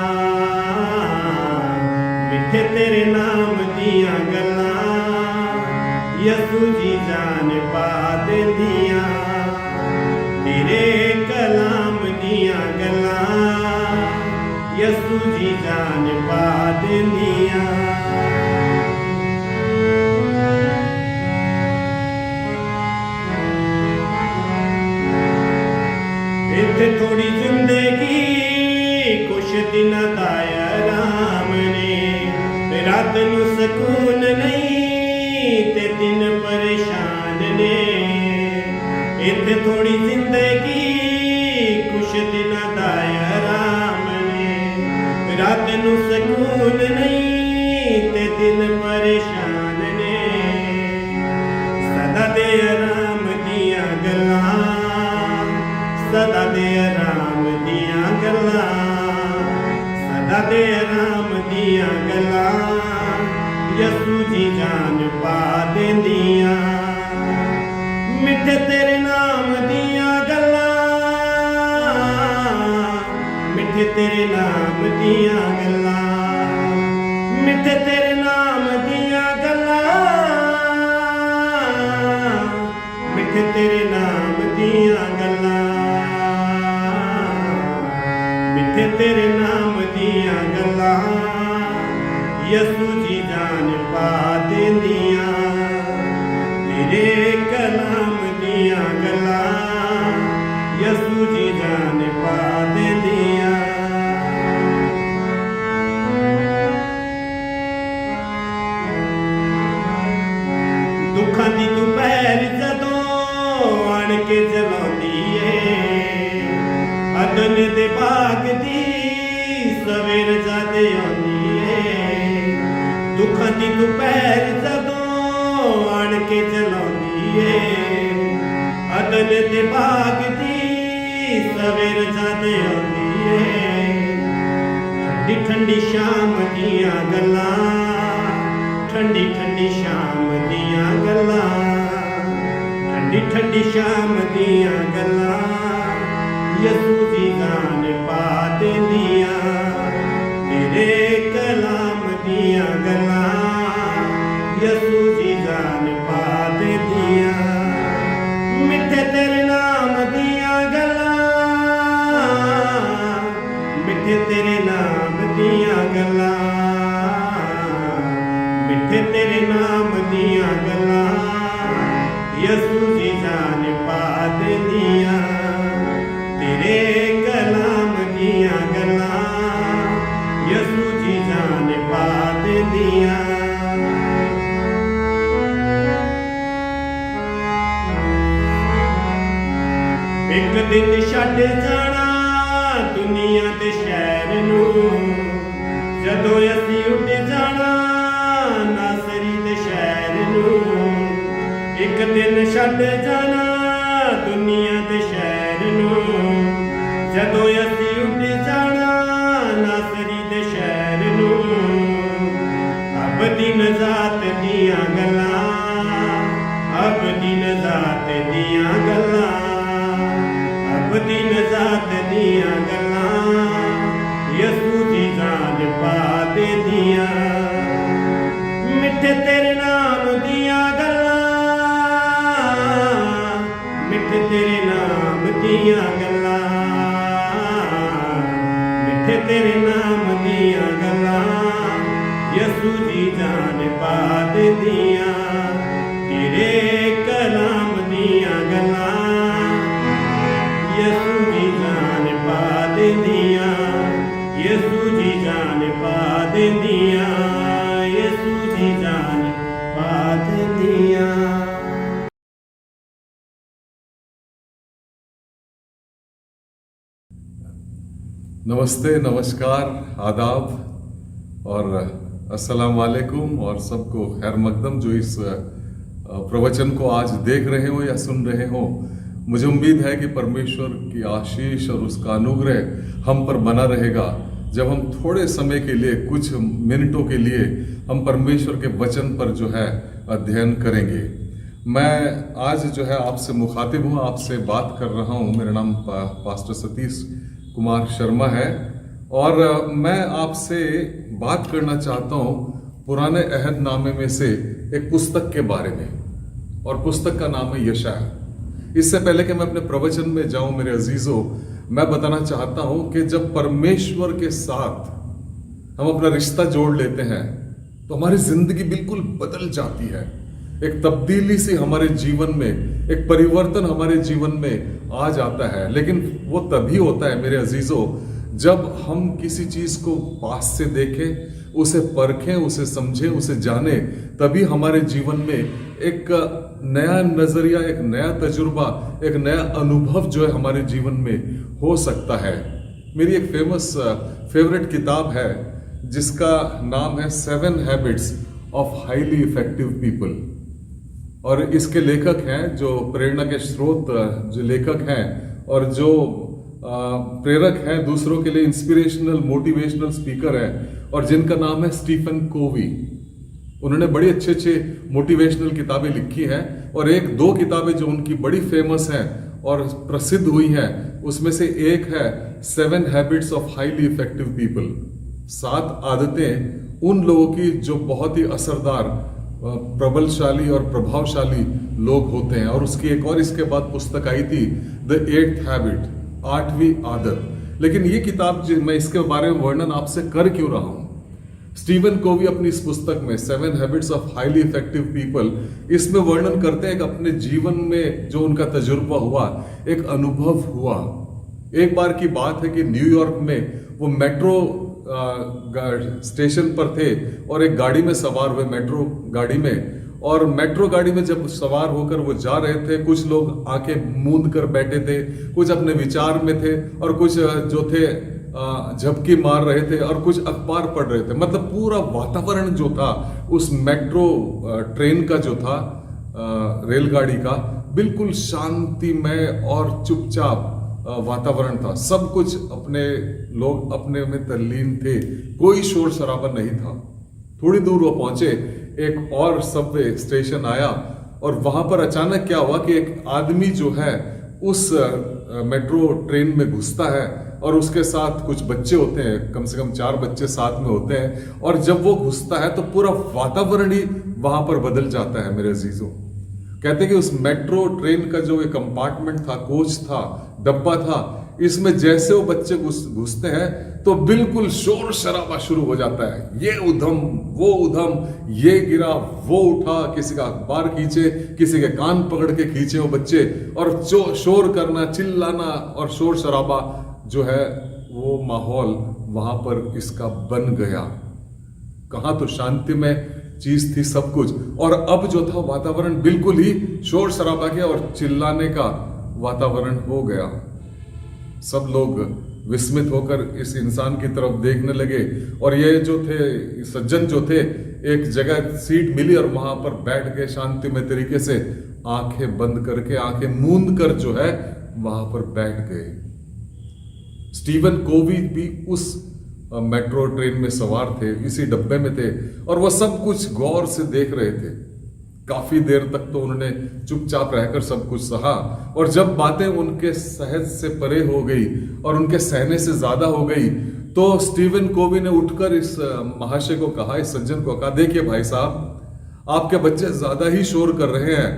मिठे तेरे नाम दिया गल्ला यसू जी जान पा देंदिया, तेरे कलाम दिया गल्ला यसू जी जान पा देंदिया। इत्थे थोड़ी जिंदगी कुछ दिन दा आराम ने, रात नू सकून नहीं ते दिन परेशान ने इत्थे थोड़ी जिंदगी कुछ दिनां दा आराम ने रात नू सकून नहीं ते दिन परेशान ने सदा दे आराम दियां गल्लां सदा दे आराम दियां गल्लां सदा दे आराम दियां गल्लां यसू जी जान पा देंदियां मिठे तेरे नाम दियां गल्लां मिठे तेरे नाम दियां गल्लां मिठे तेरे नाम दियां गल्लां मिठे तेरे नाम दियां गल्लां मिठे तेरे नाम दियां गल्लां यसू जी जान पा देंदियां तेरे कलाम दियां गल्लां यसू जी जान पा देंदियां दुखां दी दुपहर जदों आण के जलाउंदी ए अदन दे बाग दी सवेर जादे आउंदी ए दुखां दी दुपहर जदों आण के जलाउंदी ए अदन दे बाग दी सवेर जादे आउंदी ए ठंडी ठंडी शाम दियां गल्लां ठंडी ठंडी शाम दियां गल्लां ठंडी ठंडी शाम दियां गल्लां यसू जी जान पा देंदियां तेरे कलाम दियां गल्लां यसू जी जान पा देंदियां मिठे तेरे नाम दियां गल्लां मिठे तेरे नाम दियां गल्लां मिठे तेरे नाम दियां गल्लां यसू जी जान पा देंदियां तेरे कलाम दियां गल्लां यसू जी जान पा देंदियां एक दिन छड्ड जाना दुनिया दे शहर नू जदों असीं उठ जाना नासरी दे शहर नू एक दिन छड्ड जाना दुनिया दे शहर नू जदों असीं उठ जाना नासरी दे शहर नू अब दिन जात दियां गल्लां अब दिन जात दियां गल्लां अब दिन जात दियां गल्लां यसू जी जान पा देंदियां मिठे तेरे नाम दियां गल्लां मिठे तेरे नाम दियां गल्लां मिठे तेरे नाम दियां गल्लां यसू जी जान पा देंदियां तेरे कलाम दियां गल्लां यसू जी जान पा देंदियां यसू जी जान पा देंदियां यसू जी जान पा देंदियां नमस्ते, नमस्कार, आदाब और अस्सलाम वालेकुम और सबको खैर मकदम जो इस प्रवचन को आज देख रहे हो या सुन रहे हो। मुझे उम्मीद है कि परमेश्वर की आशीष और उसका अनुग्रह हम पर बना रहेगा जब हम थोड़े समय के लिए कुछ मिनटों के लिए हम परमेश्वर के वचन पर जो है अध्ययन करेंगे। मैं आज जो है आपसे मुखातिब हूँ, आपसे बात कर रहा हूँ। मेरा नाम पास्टर सतीश कुमार शर्मा है और मैं आपसे बात करना चाहता हूँ पुराने अहदनामे में से एक पुस्तक के बारे में और पुस्तक का नाम है यशायाह। इससे पहले कि मैं अपने प्रवचन में जाऊं मेरे अजीजों, मैं बताना चाहता हूं कि जब परमेश्वर के साथ हम अपना रिश्ता जोड़ लेते हैं तो हमारी जिंदगी बिल्कुल बदल जाती है। एक तब्दीली सी हमारे जीवन में, एक परिवर्तन हमारे जीवन में आ जाता है। लेकिन वो तभी होता है मेरे अजीजों जब हम किसी चीज को पास से देखें, उसे परखें, उसे समझें, उसे जानें, तभी हमारे जीवन में एक नया नजरिया, एक नया तजुर्बा, एक नया अनुभव जो है हमारे जीवन में हो सकता है। मेरी एक फेवरेट किताब है जिसका नाम है 7 habits of highly effective people, और इसके लेखक हैं जो प्रेरणा के स्रोत जो लेखक हैं और जो प्रेरक हैं, दूसरों के लिए इंस्पिरेशनल मोटिवेशनल स्पीकर हैं, और जिनका नाम है स्टीफन कोवी। उन्होंने बड़ी अच्छे मोटिवेशनल किताबें लिखी हैं, और 1-2 किताबें जो उनकी बड़ी फेमस हैं और प्रसिद्ध हुई हैं, उसमें से एक है 7 habits of highly effective people, 7 आदतें उन लोगों की जो बहुत ही असरदार, प्रबलशाली और प्रभावशाली लोग होते हैं। और उसकी एक और इसके बाद पुस्तक आई थी द 8th हैबिट, 8वीं आदत। लेकिन ये किताब जो मैं इसके बारे में वर्णन आपसे कर क्यों रहा हूं, स्टीवन कोवी अपनी इस पुस्तक में 7 habits of highly effective people, इसमें वर्णन करते हैं कि अपने जीवन में जो उनका तजुर्बा हुआ, एक अनुभव हुआ। एक बार की बात है कि न्यूयॉर्क में वो मेट्रो स्टेशन पर थे और एक गाड़ी में सवार हुए, मेट्रो गाड़ी में, और मेट्रो गाड़ी में जब सवार होकर वो जा रहे थे, कुछ लोग आंखें मूंद कर बैठे थे, कुछ अपने विचार में थे, और कुछ जो थे झपकी मार रहे थे, और कुछ अखबार पढ़ रहे थे। मतलब पूरा वातावरण जो था उस मेट्रो ट्रेन का जो था, रेलगाड़ी का, बिल्कुल शांतिमय और चुपचाप वातावरण था। सब कुछ अपने लोग अपने में तल्लीन थे, कोई शोर शराबा नहीं था। थोड़ी दूर वो पहुंचे, एक और सबवे स्टेशन आया, और वहां पर अचानक क्या हुआ कि एक आदमी जो है उस मेट्रो ट्रेन में घुसता है, और उसके साथ कुछ बच्चे होते हैं, कम से कम 4 बच्चे साथ में होते हैं, और जब वो घुसता है तो पूरा वातावरण ही वहां पर बदल जाता है। मेरे अजीजों, कहते हैं कि उस मेट्रो ट्रेन का जो एक कंपार्टमेंट था, कोच था, डब्बा था, इसमें जैसे वो बच्चे घुसते हैं तो बिल्कुल शोर शराबा शुरू हो जाता है। ये उधम, वो उधम, ये गिरा, वो उठा, किसी का अखबार खींचे, किसी के कान पकड़ के खींचे वो बच्चे, और शोर करना, चिल्लाना और शोर शराबा जो है वो माहौल वहां पर इसका बन गया। कहां तो शांतिमय चीज थी सब कुछ, और अब जो था वातावरण बिल्कुल ही शोर शराबा के और चिल्लाने का वातावरण हो गया। सब लोग विस्मित होकर इस इंसान की तरफ देखने लगे, और ये जो थे सज्जन जो थे, एक जगह सीट मिली और वहां पर बैठ के शांतिमय तरीके से आंखें बंद करके, आंखें मूंद कर जो है वहां पर बैठ गए। स्टीवन कोवी भी उस मेट्रो ट्रेन में सवार थे, इसी डब्बे में थे, और वह सब कुछ गौर से देख रहे थे। काफी देर तक तो उन्होंने चुपचाप रहकर सब कुछ सहा, और जब बातें उनके सहज से परे हो गई और उनके सहने से ज्यादा हो गई, तो स्टीवन कोवी ने उठकर इस महाशय को कहा, इस सज्जन को कहा, देखिए भाई साहब, आपके बच्चे ज्यादा ही शोर कर रहे हैं।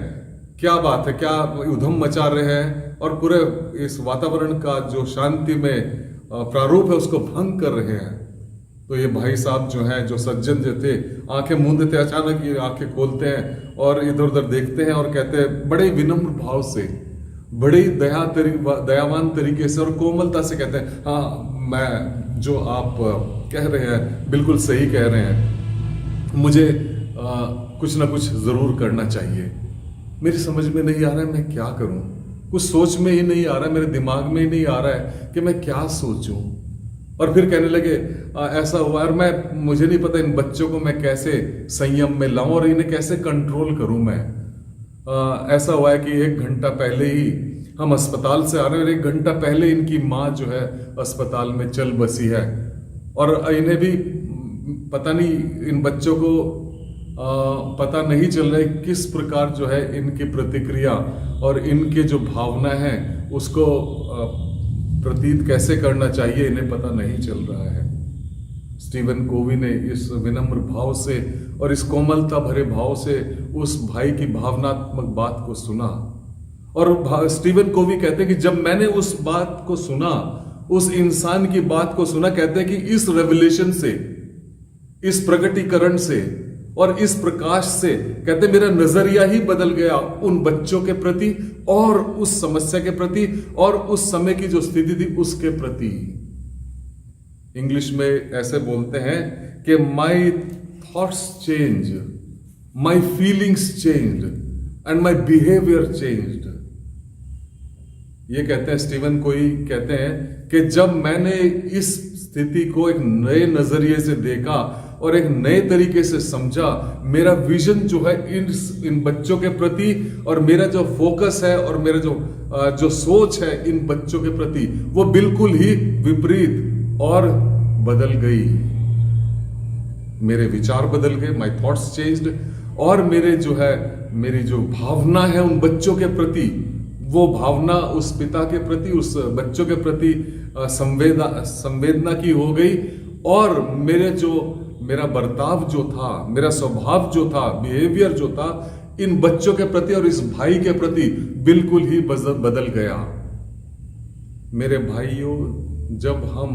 क्या बात है, क्या उधम मचा रहे हैं और पूरे इस वातावरण का जो शांति में प्रारूप है उसको भंग कर रहे हैं। तो ये भाई साहब जो हैं, जो सज्जन जो थे, आंखें मूंदे थे, अचानक ये आंखें खोलते हैं और इधर उधर देखते हैं और कहते हैं बड़े विनम्र भाव से, बड़े दयावान तरीके से और कोमलता से कहते हैं, हाँ, मैं जो आप कह रहे हैं बिल्कुल सही कह रहे हैं, मुझे कुछ ना कुछ जरूर करना चाहिए। मेरी समझ में नहीं आ रहा है मैं क्या करूं, कुछ सोच में ही नहीं आ रहा है, मेरे दिमाग में ही नहीं आ रहा है कि मैं क्या सोचूं। और फिर कहने लगे, ऐसा हुआ, और मुझे नहीं पता इन बच्चों को मैं कैसे संयम में लाऊं और इन्हें कैसे कंट्रोल करूं मैं। ऐसा हुआ है कि 1 घंटा पहले ही हम अस्पताल से आ रहे हैं और 1 घंटा पहले इनकी माँ जो है अस्पताल में चल बसी है, और इन्हें भी पता नहीं, इन बच्चों को पता नहीं चल रहा है किस प्रकार जो है इनकी प्रतिक्रिया और इनके जो भावना है उसको प्रतीत कैसे करना चाहिए, इन्हें पता नहीं चल रहा है। स्टीवन कोवी ने इस विनम्र भाव से और इस कोमलता भरे भाव से उस भाई की भावनात्मक बात को सुना, और स्टीवन कोवी कहते हैं कि जब मैंने उस बात को सुना, उस इंसान की बात को सुना, कहते हैं कि इस रेवलेशन से, इस प्रकटीकरण से और इस प्रकाश से, कहते मेरा नजरिया ही बदल गया उन बच्चों के प्रति और उस समस्या के प्रति और उस समय की जो स्थिति थी उसके प्रति। इंग्लिश में ऐसे बोलते हैं कि my thoughts change, my feelings changed and my behaviour changed. ये कहते हैं स्टीवन कोई कहते हैं कि जब मैंने इस स्थिति को एक नए नजरिए से देखा और एक नए तरीके से समझा, मेरा विजन जो है इन बच्चों के प्रति और मेरा जो फोकस है और मेरा जो सोच है इन बच्चों के प्रति वो बिल्कुल ही विपरीत और बदल गई। मेरे विचार बदल गए, माई थॉट्स चेंज्ड, और मेरी जो भावना है उन बच्चों के प्रति, वो भावना उस पिता के प्रति, उस बच्चों के प्रति संवेदना की हो गई। और मेरा बर्ताव जो था, मेरा स्वभाव जो था, बिहेवियर जो था इन बच्चों के प्रति और इस भाई के प्रति बिल्कुल ही बदल गया। मेरे भाइयों, जब हम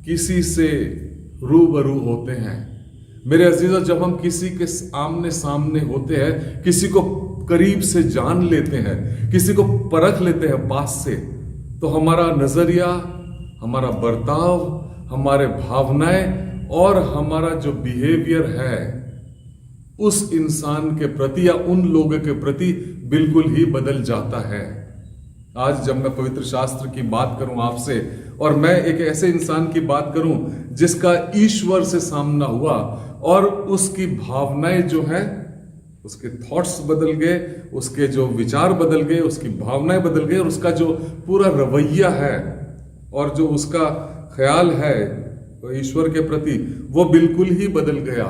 किसी से रूबरू होते हैं, मेरे अजीजों, जब हम किसी के आमने सामने होते हैं, किसी को करीब से जान लेते हैं, किसी को परख लेते हैं पास से, तो हमारा नजरिया, हमारा बर्ताव, हमारे भावनाएं और हमारा जो बिहेवियर है उस इंसान के प्रति या उन लोगों के प्रति बिल्कुल ही बदल जाता है। आज जब मैं पवित्र शास्त्र की बात करूं आपसे, और मैं एक ऐसे इंसान की बात करूं जिसका ईश्वर से सामना हुआ और उसकी भावनाएं जो है, उसके थॉट्स बदल गए, उसके जो विचार बदल गए, उसकी भावनाएं बदल गई और उसका जो पूरा रवैया है और जो उसका ख्याल है ईश्वर के प्रति वो बिल्कुल ही बदल गया।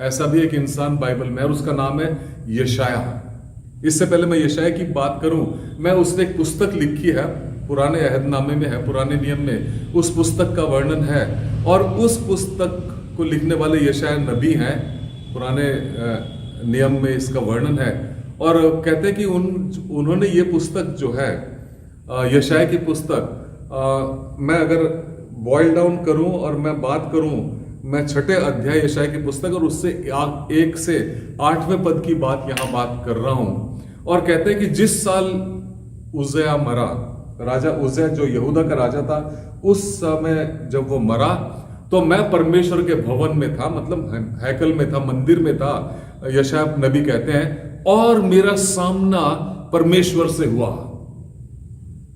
ऐसा भी एक इंसान बाइबल में है और उसका नाम है यशाया। इससे पहले मैं यशाया की बात करूं, मैं उसने एक पुस्तक लिखी है, पुराने अहदनामे में है, पुराने नियम में उस पुस्तक का वर्णन है। और उस पुस्तक को लिखने वाले यशाया नबी हैं, पुराने नियम में इसका वर्णन है। और कहते हैं कि उन्होंने ये पुस्तक जो है यशाया की पुस्तक, मैं अगर बॉइल डाउन करूं और मैं बात करूं, मैं 6 अध्याय यशाया की पुस्तक और उससे 1 से 8वें पद की बात कर रहा हूं। और कहते हैं कि जिस साल उज्जिया मरा, राजा उज्जिया जो यहूदा का राजा था, उस समय जब वो मरा तो मैं परमेश्वर के भवन में था, मतलब हैकल में था, मंदिर में था, यशाया नबी कहते हैं, और मेरा सामना परमेश्वर से हुआ।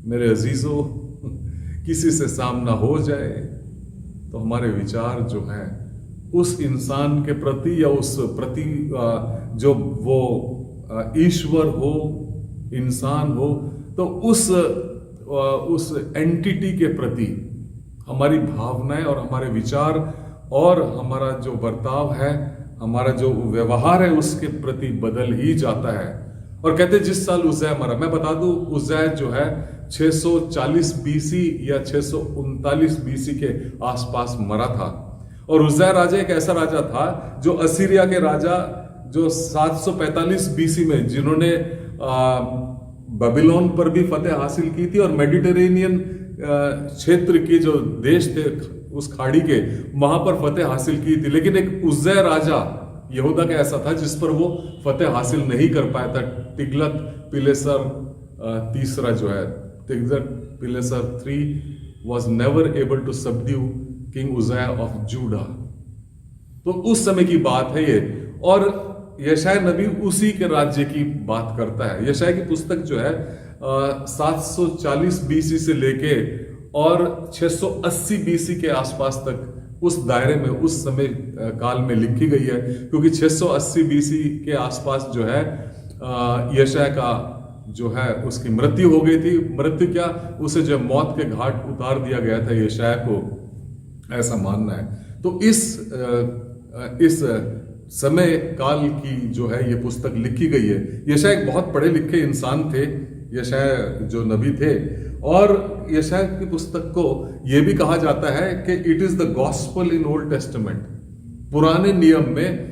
मेरे अजीजों, किसी से सामना हो जाए तो हमारे विचार जो है उस इंसान के प्रति या उस प्रति जो वो ईश्वर हो, इंसान हो, तो उस एंटिटी के प्रति हमारी भावनाएं और हमारे विचार और हमारा जो बर्ताव है, हमारा जो व्यवहार है उसके प्रति बदल ही जाता है। और कहते जिस साल उज्जिया मरा, मैं बता दूं उज्जिया जो है 640 बीसी या 639 बीसी के आसपास मरा था। और उज्जिया राजा एक ऐसा राजा था जो असीरिया के राजा जो 745 बीसी में, जिन्होंने बेबीलोन पर भी फतेह हासिल की थी और मेडिटेरेनियन क्षेत्र के जो देश थे उस खाड़ी के, वहां पर फतेह हासिल की थी। लेकिन एक उज्जिया राजा यहूदा का ऐसा था जिस पर वो फतेह हासिल नहीं कर पाया था। तिग्लत पिलेसर तीसरा जो है, तिग्लत Pileser 3 was never able to subdue King Uzziah of Judah। तो उस समय की बात है ये। और यशाया नबी उसी के राज्य की बात करता है। यशाया की पुस्तक जो है 740 बीसी से लेके और 680 बीसी के आसपास तक उस दायरे में, उस समय काल में लिखी गई है, क्योंकि 680 बीसी के आसपास जो है यशाया का जो है उसकी मृत्यु हो गई थी। मृत्यु क्या, उसे जो मौत के घाट उतार दिया गया था यशाया को, ऐसा मानना है। तो इस समय काल की जो है ये पुस्तक लिखी गई है। यशाया एक बहुत पढ़े लिखे इंसान थे, यशाया जो नबी थे। और यशाया की पुस्तक को यह भी कहा जाता है कि it is the gospel in old testament. पुराने नियम में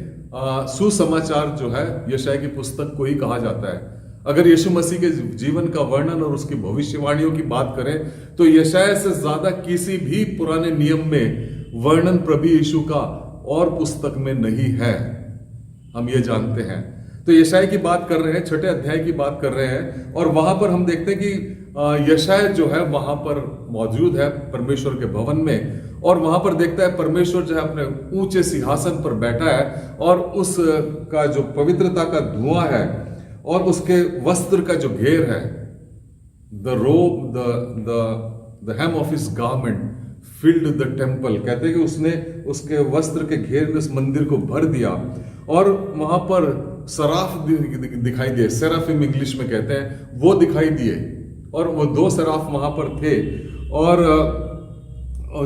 सुसमाचार जो है यशाया की पुस्तक को ही कहा जाता है। अगर यीशु मसीह के जीवन का वर्णन और उसकी भविष्यवाणियों की बात करें तो यशाया से ज्यादा किसी भी पुराने नियम में वर्णन प्रभु यीशु का और पुस्तक में नहीं है, हम ये जानते हैं। तो यशाया की बात कर रहे हैं, 6 अध्याय की बात कर रहे हैं, और वहां पर हम देखते हैं कि यशाया जो है वहां पर मौजूद है परमेश्वर के भवन में। और वहां पर देखता है परमेश्वर जो है अपने ऊंचे सिंहासन पर बैठा है और उसका जो पवित्रता का धुआं है और उसके वस्त्र का जो घेर है, द रोब the hem of his garment filled the temple, कहते हैं कि उसने उसके वस्त्र के घेर में उस मंदिर को भर दिया और वहां पर सराफ दिखाई दिए, सेराफिम इंग्लिश में कहते हैं, वो दिखाई दिए और वो 2 सराफ वहां पर थे और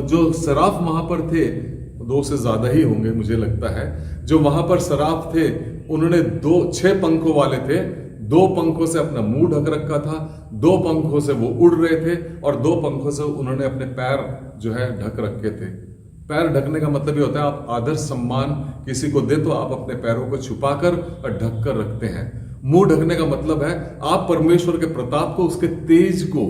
जो सराफ वहां पर थे 2 से ज्यादा ही होंगे मुझे लगता है, जो वहां पर सराफ थे उन्होंने 6 पंखों वाले थे, 2 पंखों से अपना मुंह ढक रखा था, 2 पंखों से वो उड़ रहे थे और 2 पंखों से उन्होंने अपने पैर जो है ढक रखे थे। पैर ढकने का मतलब ये होता है आप आदर सम्मान किसी को दे तो आप अपने पैरों को छुपाकर और ढक कर रखते हैं। मुंह ढकने का मतलब है आप परमेश्वर के प्रताप को, उसके तेज को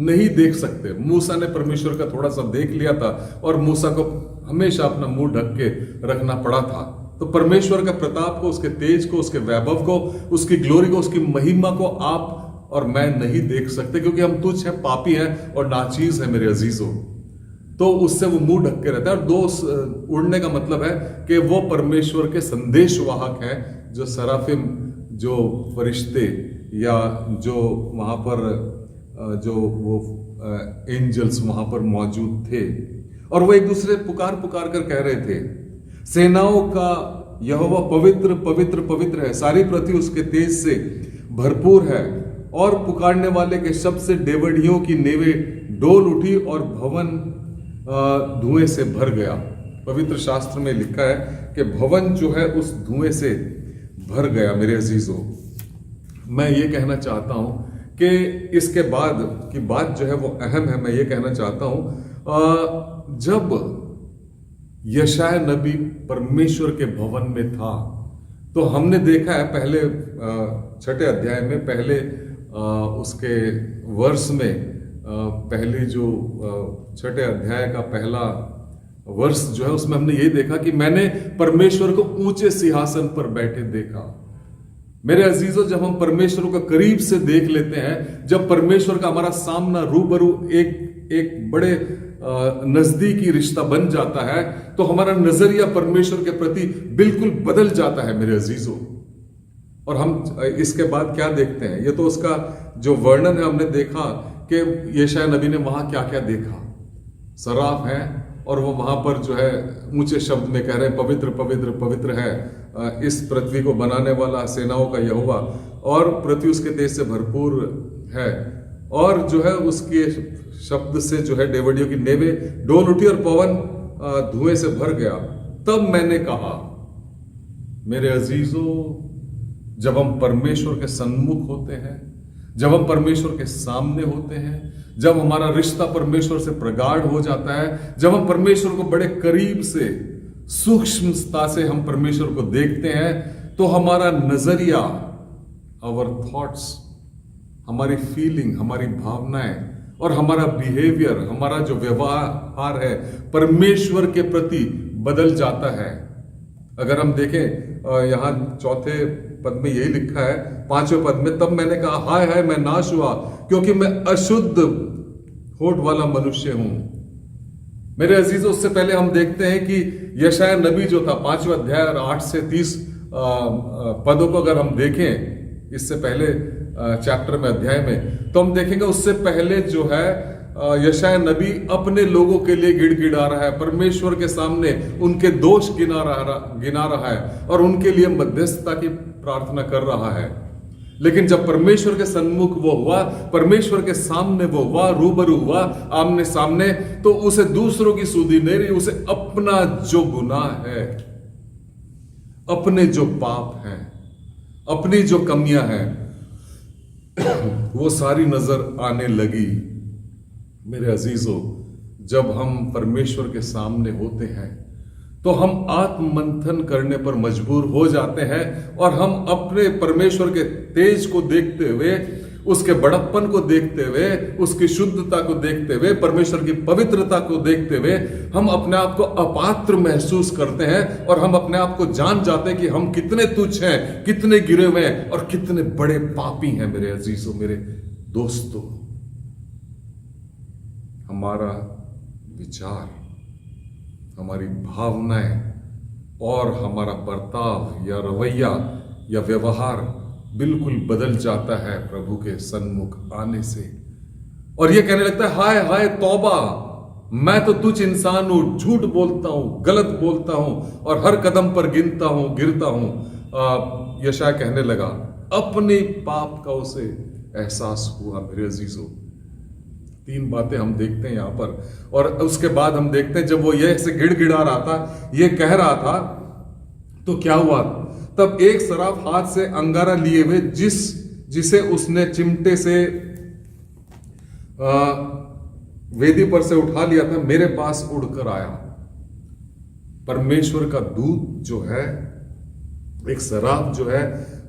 नहीं देख सकते। मूसा ने परमेश्वर का थोड़ा सा देख लिया था और मूसा को हमेशा अपना मुंह ढक के रखना पड़ा था। तो परमेश्वर का प्रताप को, उसके तेज को, उसके वैभव को, उसकी ग्लोरी को, उसकी महिमा को आप और मैं नहीं देख सकते क्योंकि हम तुच्छ हैं, पापी हैं और नाचीज हैं मेरे अजीजों। तो उससे वो मुंह ढक के रहता है। और 2 उड़ने का मतलब है कि वो परमेश्वर के संदेशवाहक हैं, जो सराफिम, जो फरिश्ते या जो वहां पर जो वो एंजल्स वहां पर मौजूद थे और वो एक दूसरे पुकार कर कह रहे थे, सेनाओं का यहोवा पवित्र पवित्र पवित्र है, सारी पृथ्वी उसके तेज से भरपूर है। और पुकारने वाले के शब्द से डेवढ़ियों की नेवें डोल उठी और भवन धुएं से भर गया। पवित्र शास्त्र में लिखा है कि भवन जो है उस धुएं से भर गया। मेरे अजीजों, मैं ये कहना चाहता हूं कि इसके बाद की बात जो है वो अहम है। मैं ये कहना चाहता हूं, जब यशाया नबी परमेश्वर के भवन में था तो हमने देखा है पहले 6 अध्याय में, पहले उसके वर्ष में, पहले जो 6 अध्याय का पहला वर्ष जो है उसमें हमने ये देखा कि मैंने परमेश्वर को ऊंचे सिंहासन पर बैठे देखा। मेरे अजीजों, जब हम परमेश्वर को करीब से देख लेते हैं, जब परमेश्वर का हमारा सामना रूबरू एक बड़े नजदीकी रिश्ता बन जाता है तो हमारा नजरिया परमेश्वर के प्रति बिल्कुल बदल जाता है मेरे अजीजों। और हम इसके बाद क्या देखते हैं, ये तो उसका जो वर्णन है हमने देखा कि यशाया नबी ने वहां क्या क्या देखा। सराफ है और वो वहां पर जो है ऊंचे शब्द में कह रहे हैं, पवित्र पवित्र पवित्र है इस पृथ्वी को बनाने वाला सेनाओं का यहोवा, और पृथ्वी उसके तेज से भरपूर है। और जो है उसके शब्द से जो है डेवढ़ियों की नेवें डोल उठी और पवन धुएं से भर गया। तब मैंने कहा, मेरे अजीजों, जब हम परमेश्वर के सन्मुख होते हैं, जब हम परमेश्वर के सामने होते हैं, जब हमारा रिश्ता परमेश्वर से प्रगाढ़ हो जाता है, जब हम परमेश्वर को बड़े करीब से, सूक्ष्मता से हम परमेश्वर को देखते हैं, तो हमारा नजरिया, आवर थॉट्स, हमारी फीलिंग, हमारी भावनाएं और हमारा बिहेवियर, हमारा जो व्यवहार है परमेश्वर के प्रति बदल जाता है। अगर हम देखें यहां 4 पद में यही लिखा है, 5वें पद में, तब मैंने कहा, हाय हाय मैं नाश हुआ क्योंकि मैं अशुद्ध होठ वाला मनुष्य हूं। मेरे अजीजों, उससे पहले हम देखते हैं कि यशाया नबी जो था 5वें अध्याय और 8 से 30 पदों को अगर हम देखें, इससे पहले चैप्टर में, अध्याय में, तो हम देखेंगे उससे पहले जो है यशाया नबी अपने लोगों के लिए गिड़गिड़ा रहा है, परमेश्वर के सामने उनके दोष गिना रहा है और उनके लिए मध्यस्थता की प्रार्थना कर रहा है। लेकिन जब परमेश्वर के सन्मुख वो हुआ, परमेश्वर के सामने वो हुआ, रूबरू हुआ, आमने सामने, तो उसे दूसरों की सुधि नहीं रही, उसे अपना जो गुनाह है, अपने जो पाप हैं, अपनी जो कमियां हैं, वो सारी नजर आने लगी। मेरे अजीजों, जब हम परमेश्वर के सामने होते हैं तो हम आत्ममंथन करने पर मजबूर हो जाते हैं और हम अपने परमेश्वर के तेज को देखते हुए, उसके बड़प्पन को देखते हुए, उसकी शुद्धता को देखते हुए, परमेश्वर की पवित्रता को देखते हुए हम अपने आप को अपात्र महसूस करते हैं और हम अपने आप को जान जाते हैं कि हम कितने तुच्छ हैं, कितने गिरे हुए हैं और कितने बड़े पापी हैं। मेरे अजीजों, मेरे दोस्तों, हमारा विचार, हमारी भावनाएं और हमारा बर्ताव या रवैया या व्यवहार बिल्कुल बदल जाता है प्रभु के सन्मुख आने से। और ये कहने लगता है, हाय हाय तौबा, मैं तो तुझ इंसान हूं, झूठ बोलता हूं, गलत बोलता हूं और हर कदम पर गिरता हूं। यशाया कहने लगा, अपने पाप का उसे एहसास हुआ। मेरे अजीजों, 3 बातें हम देखते हैं यहां पर। और उसके बाद हम देखते हैं जब वो ये ऐसे गिड़गिड़ा रहा था, ये कह रहा था, तो क्या हुआ? तब एक सराफ हाथ से अंगारा लिए हुए जिसे उसने चिमटे से वेदी पर से उठा लिया था, मेरे पास उड़कर आया। परमेश्वर का दूत जो है, एक सराफ जो है,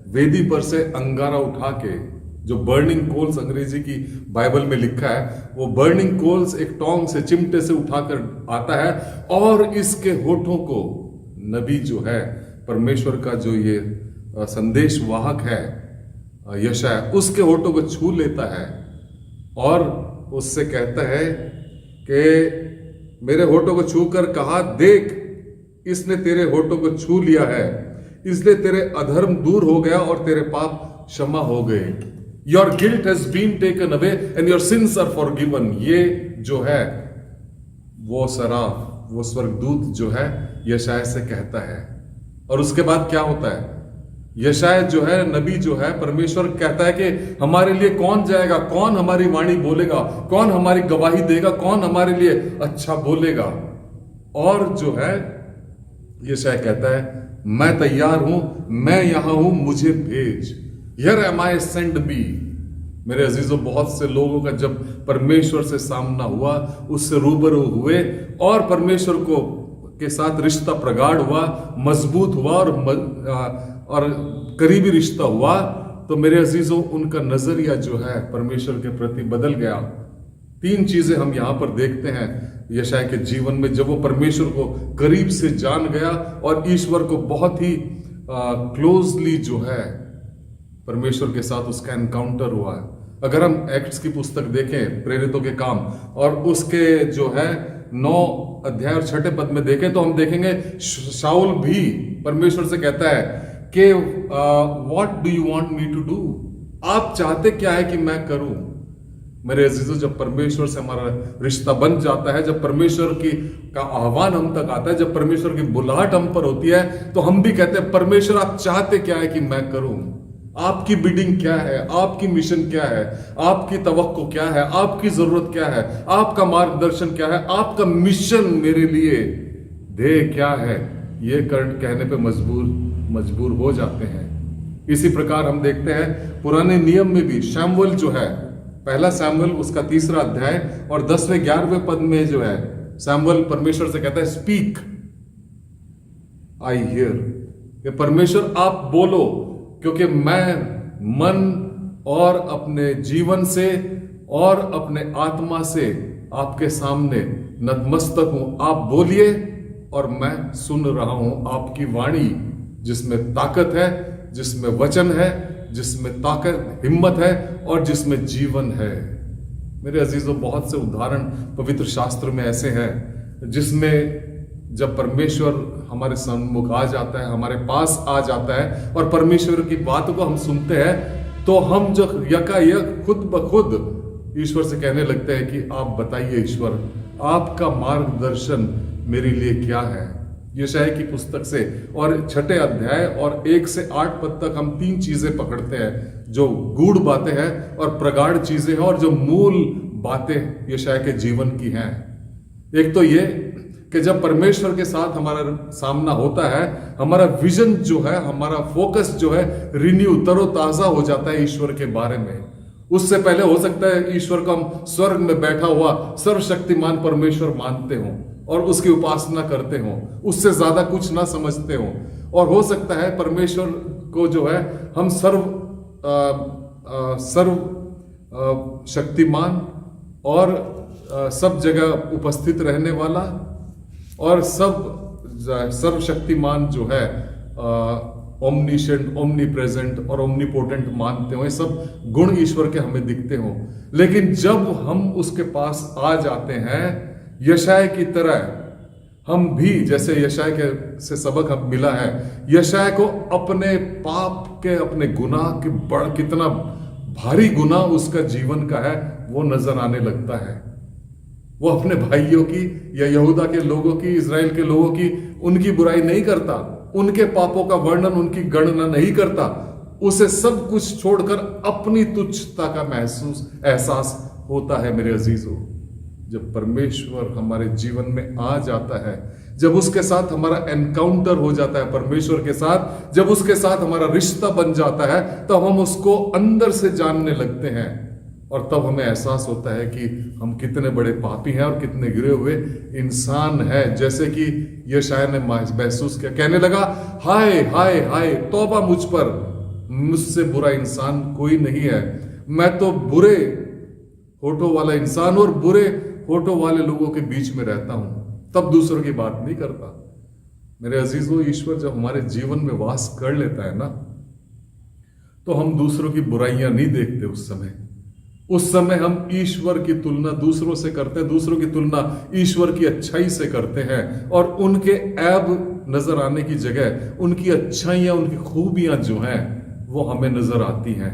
वेदी पर से अंगारा उठा के, जो बर्निंग कोल्स अंग्रेजी की बाइबल में लिखा है, वो बर्निंग कोल्स एक टोंग से, चिमटे से उठाकर आता है और इसके होठों को नबी जो है, परमेश्वर का जो ये संदेश वाहक है यशाया, उसके होठों को छू लेता है और उससे कहता है कि मेरे होठों को छूकर कहा, देख इसने तेरे होठों को छू लिया है, इसलिए तेरे अधर्म दूर हो गया और तेरे पाप क्षमा हो गए। Your guilt has been taken away and your sins are forgiven. ये जो है वो सराफ, वो स्वर्गदूत जो है यशाया से कहता है। और उसके बाद क्या होता है? यशाया जो है, नबी जो है, परमेश्वर कहता है कि हमारे लिए कौन जाएगा, कौन हमारी वाणी बोलेगा, कौन हमारी गवाही देगा, कौन हमारे लिए अच्छा बोलेगा। और जो है यशाया कहता है, मैं तैयार हूं, मैं यहां हूं, मुझे भेज। Here am I, send me. मेरे अजीजों, बहुत से लोगों का जब परमेश्वर से सामना हुआ, उससे रूबरू हुए और परमेश्वर को के साथ रिश्ता प्रगाढ़ हुआ, मजबूत हुआ और करीबी रिश्ता हुआ, तो मेरे अजीजों उनका नजरिया जो है परमेश्वर के प्रति बदल गया। 3 चीजें हम यहां पर देखते हैं यशाया के जीवन में। जब वो परमेश्वर को करीब से जान गया और ईश्वर को बहुत ही क्लोजली जो है परमेश्वर के साथ उसका एनकाउंटर हुआ है। अगर हम एक्ट्स की पुस्तक देखें, प्रेरितों के काम, और उसके जो है 9 अध्याय और 6 पद में देखें, तो हम देखेंगे शाऊल भी परमेश्वर से कहता है कि what do you want me to do, आप चाहते क्या है कि मैं करूं। मेरे अजीजों, जब परमेश्वर से हमारा रिश्ता बन जाता है, जब परमेश्वर का आह्वान हम तक आता है, जब परमेश्वर की बुलाहट हम पर होती है, तो हम भी कहते हैं, परमेश्वर आप चाहते क्या है कि मैं करूं, आपकी बिडिंग क्या है, आपकी मिशन क्या है, आपकी तवक्को क्या है, आपकी जरूरत क्या है, आपका मार्गदर्शन क्या है, आपका मिशन मेरे लिए ध्येय क्या है। ये कहने पे मजबूर हो जाते हैं। इसी प्रकार हम देखते हैं पुराने नियम में भी शमूएल जो है, पहला शमूएल उसका 3 अध्याय और 10वें 11वें पद में जो है, शमूएल परमेश्वर से कहता है, स्पीक आई हियर, कि परमेश्वर आप बोलो, क्योंकि मैं मन और अपने जीवन से और अपने आत्मा से आपके सामने नतमस्तक हूं। आप बोलिए और मैं सुन रहा हूं आपकी वाणी, जिसमें ताकत है, जिसमें वचन है, जिसमें ताकत, हिम्मत है और जिसमें जीवन है। मेरे अजीजों, बहुत से उदाहरण पवित्र शास्त्र में ऐसे हैं जिसमें जब परमेश्वर हमारे सम्मुख आ जाता है, हमारे पास आ जाता है और परमेश्वर की बात को हम सुनते हैं, तो हम जो यकायक खुद ब खुद ईश्वर से कहने लगते हैं कि आप बताइए ईश्वर, आपका मार्गदर्शन मेरे लिए क्या है। यशाया की पुस्तक से और 6 अध्याय और 1 से 8 पद तक हम 3 चीजें पकड़ते हैं, जो गूढ़ बातें हैं और प्रगाढ़ चीजें हैं और जो मूल बातें यशाया के जीवन की हैं। एक तो ये कि जब परमेश्वर के साथ हमारा सामना होता है, हमारा विजन जो है, हमारा फोकस जो है, रिन्यू, तरोताजा हो जाता है ईश्वर के बारे में। उससे पहले हो सकता है ईश्वर को हम स्वर्ग में बैठा हुआ सर्वशक्तिमान परमेश्वर मानते हों और उसकी उपासना करते हों, उससे ज्यादा कुछ ना समझते हों। और हो सकता है परमेश्वर को जो है हम सर्व शक्तिमान और सब जगह उपस्थित रहने वाला और सर्वशक्तिमान जो है, ओमनिशेंट, ओमनी प्रेजेंट और ओमनीपोटेंट मानते हो। ये सब गुण ईश्वर के हमें दिखते हो, लेकिन जब हम उसके पास आ जाते हैं, यशाया की तरह हम भी जैसे यशाय के से सबक अब मिला है, यशाय को अपने पाप के, अपने गुनाह के कितना भारी गुनाह उसका जीवन का है वो नजर आने लगता है। वो अपने भाइयों की या यहूदा के लोगों की, इजराइल के लोगों की, उनकी बुराई नहीं करता, उनके पापों का वर्णन, उनकी गणना नहीं करता। उसे सब कुछ छोड़कर अपनी तुच्छता का एहसास होता है। मेरे अजीजों, जब परमेश्वर हमारे जीवन में आ जाता है, जब उसके साथ हमारा एनकाउंटर हो जाता है परमेश्वर के साथ, जब उसके साथ हमारा रिश्ता बन जाता है, तब हम उसको अंदर से जानने लगते हैं और तब हमें एहसास होता है कि हम कितने बड़े पापी हैं और कितने गिरे हुए इंसान हैं। जैसे कि यशायाह ने महसूस किया, कहने लगा, हाय हाय हाय तौबा मुझ पर, मुझसे बुरा इंसान कोई नहीं है। मैं तो बुरे होठों वाला इंसान और बुरे होठों वाले लोगों के बीच में रहता हूं, तब दूसरों की बात नहीं करता। मेरे अजीजों, ईश्वर जब हमारे जीवन में वास कर लेता है ना, तो हम दूसरों की बुराइयां नहीं देखते। उस समय हम ईश्वर की तुलना दूसरों से करते हैं, दूसरों की तुलना ईश्वर की अच्छाई से करते हैं और उनके ऐब नजर आने की जगह उनकी अच्छाइयां, उनकी खूबियां जो हैं वो हमें नजर आती हैं।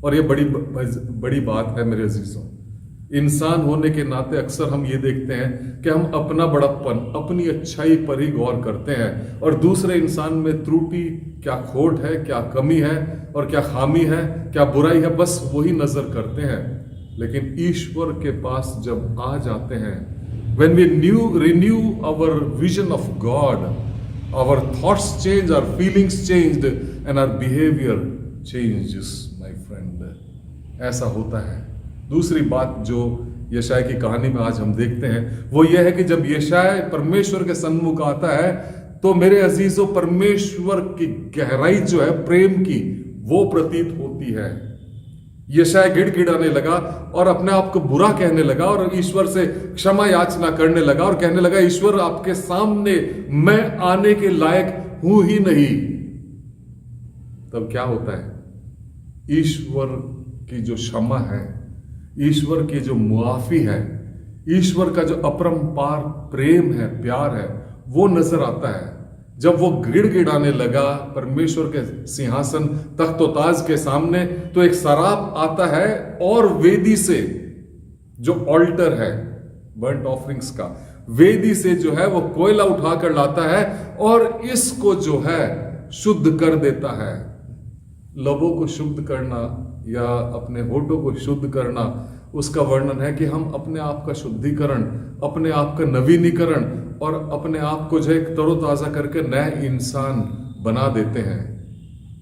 और ये बड़ी बात है मेरे अजीजों। इंसान होने के नाते अक्सर हम ये देखते हैं कि हम अपना बड़प्पन, अपनी अच्छाई पर ही गौर करते हैं और दूसरे इंसान में त्रुटि, क्या खोट है, क्या कमी है और क्या खामी है, क्या बुराई है, बस वही नजर करते हैं। लेकिन ईश्वर के पास जब आ जाते हैं, when we renew our vision of God, our thoughts change, our feelings changed and our behavior changes, my friend. ऐसा होता है। दूसरी बात जो यशायाह की कहानी में आज हम देखते हैं वो यह है कि जब यशायाह परमेश्वर के सन्मुख आता है, तो मेरे अजीजों, परमेश्वर की गहराई जो है प्रेम की, वो प्रतीत होती है। यशायाह गिड़गिड़ाने लगा और अपने आप को बुरा कहने लगा और ईश्वर से क्षमा याचना करने लगा और कहने लगा, ईश्वर आपके सामने मैं आने के लायक हूं ही नहीं। तब क्या होता है? ईश्वर की जो क्षमा है, ईश्वर की जो मुआफी है, ईश्वर का जो अपरंपार प्रेम है, प्यार है, वो नजर आता है। जब वो गिड़गिड़ाने लगा परमेश्वर के सिंहासन तख्तोताज के सामने, तो एक सराप आता है और वेदी से, जो ऑल्टर है बर्न्ट ऑफरिंग्स का, वेदी से जो है वो कोयला उठाकर लाता है और इसको जो है शुद्ध कर देता है। लबों को शुद्ध करना या अपने होठों को शुद्ध करना, उसका वर्णन है कि हम अपने आप का शुद्धिकरण, अपने आप का नवीनीकरण और अपने आप को जो है तरोताजा करके नए इंसान बना देते हैं।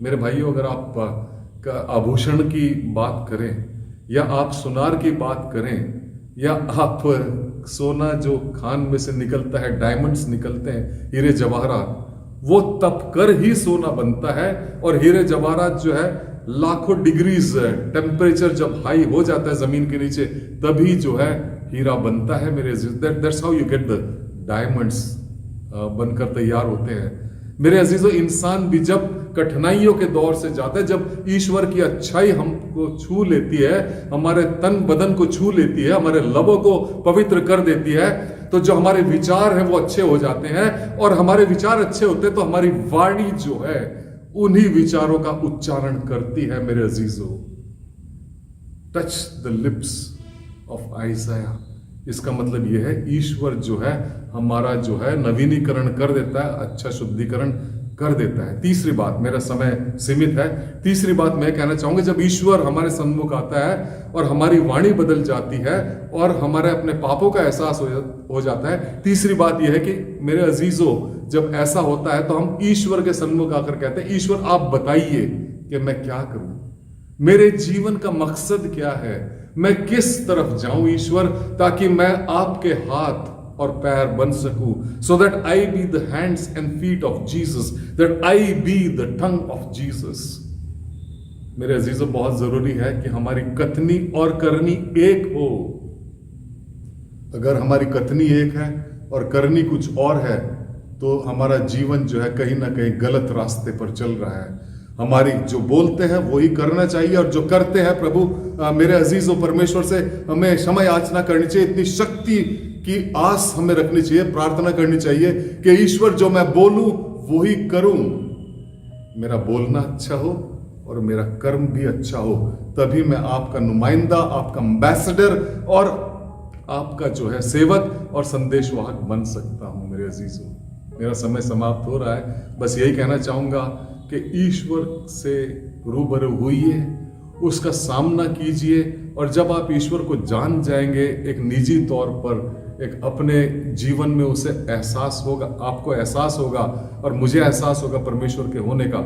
मेरे भाइयों, अगर आप आभूषण की बात करें या आप सुनार की बात करें या आप सोना जो खान में से निकलता है, डायमंड्स निकलते हैं, हीरे जवाहरात, वो तप कर ही सोना बनता है। और हीरे जवाहरात जो है लाखों डिग्रीज टेम्परेचर जब हाई हो जाता है जमीन के नीचे, तभी जो है हीरा बनता है। मेरे that's how you get the diamonds बनकर तैयार होते हैं। मेरे अजीजों, इंसान भी जब कठिनाइयों के दौर से जाता है, जब ईश्वर की अच्छाई हमको छू लेती है, हमारे तन बदन को छू लेती है, हमारे लबों को पवित्र कर देती है, तो जो हमारे विचार हैं वो अच्छे हो जाते हैं। और हमारे विचार अच्छे होते हैं तो हमारी वाणी जो है उन्हीं विचारों का उच्चारण करती है। मेरे अजीजों, touch the lips of Isaiah, इसका मतलब यह है ईश्वर जो है हमारा जो है नवीनीकरण कर देता है, अच्छा शुद्धिकरण कर देता है। तीसरी बात, मेरा समय सीमित है, तीसरी बात मैं कहना चाहूंगा, जब ईश्वर हमारे सन्मुख आता है और हमारी वाणी बदल जाती है और हमारे अपने पापों का एहसास हो जाता है, तीसरी बात यह है कि मेरे अजीजों, जब ऐसा होता है तो हम ईश्वर के सन्मुख आकर कहते हैं, ईश्वर आप बताइए कि मैं क्या करूं, मेरे जीवन का मकसद क्या है, मैं किस तरफ जाऊं ईश्वर, ताकि मैं आपके हाथ और पैर बन सकूं, so that I be the hands and feet of Jesus, that I be the tongue of Jesus। मेरे अजीजों, बहुत जरूरी है कि हमारी कथनी और करनी एक हो। अगर हमारी कथनी एक है और करनी कुछ और है, तो हमारा जीवन जो है कहीं ना कहीं गलत रास्ते पर चल रहा है। हमारी जो बोलते हैं वही करना चाहिए, और जो करते हैं प्रभु मेरे अजीजों परमेश्वर से हमें क्षमा याचना करनी चाहिए। इतनी शक्ति की आस हमें रखनी चाहिए, प्रार्थना करनी चाहिए कि ईश्वर जो मैं बोलूं वही करूं। मेरा बोलना अच्छा हो और मेरा कर्म भी अच्छा हो, तभी मैं आपका नुमाइंदा, आपका एम्बेसडर और आपका जो है सेवक और संदेशवाहक बन सकता हूं। मेरे अजीजों, मेरा समय समाप्त हो रहा है, बस यही कहना चाहूंगा कि ईश्वर से रूबरू होइए, उसका सामना कीजिए, और जब आप ईश्वर को जान जाएंगे एक निजी तौर पर, एक अपने जीवन में उसे एहसास होगा, आपको एहसास होगा और मुझे एहसास होगा परमेश्वर के होने का,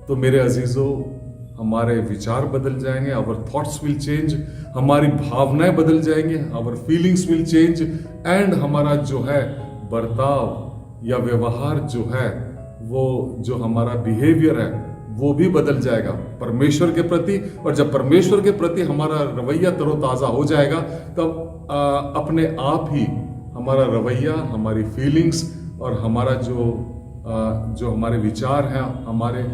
तो मेरे अजीजों हमारे विचार बदल जाएंगे, आवर थॉट्स विल चेंज, हमारी भावनाएं बदल जाएंगे, our feelings will change, and हमारा जो है बर्ताव या व्यवहार जो है, वो जो हमारा बिहेवियर है वो भी बदल जाएगा परमेश्वर के प्रति। और जब परमेश्वर के प्रति हमारा रवैया तरोताज़ा हो जाएगा, तब अपने आप ही हमारा रवैया, हमारी फीलिंग्स और हमारा जो हमारे विचार हैं, हमारे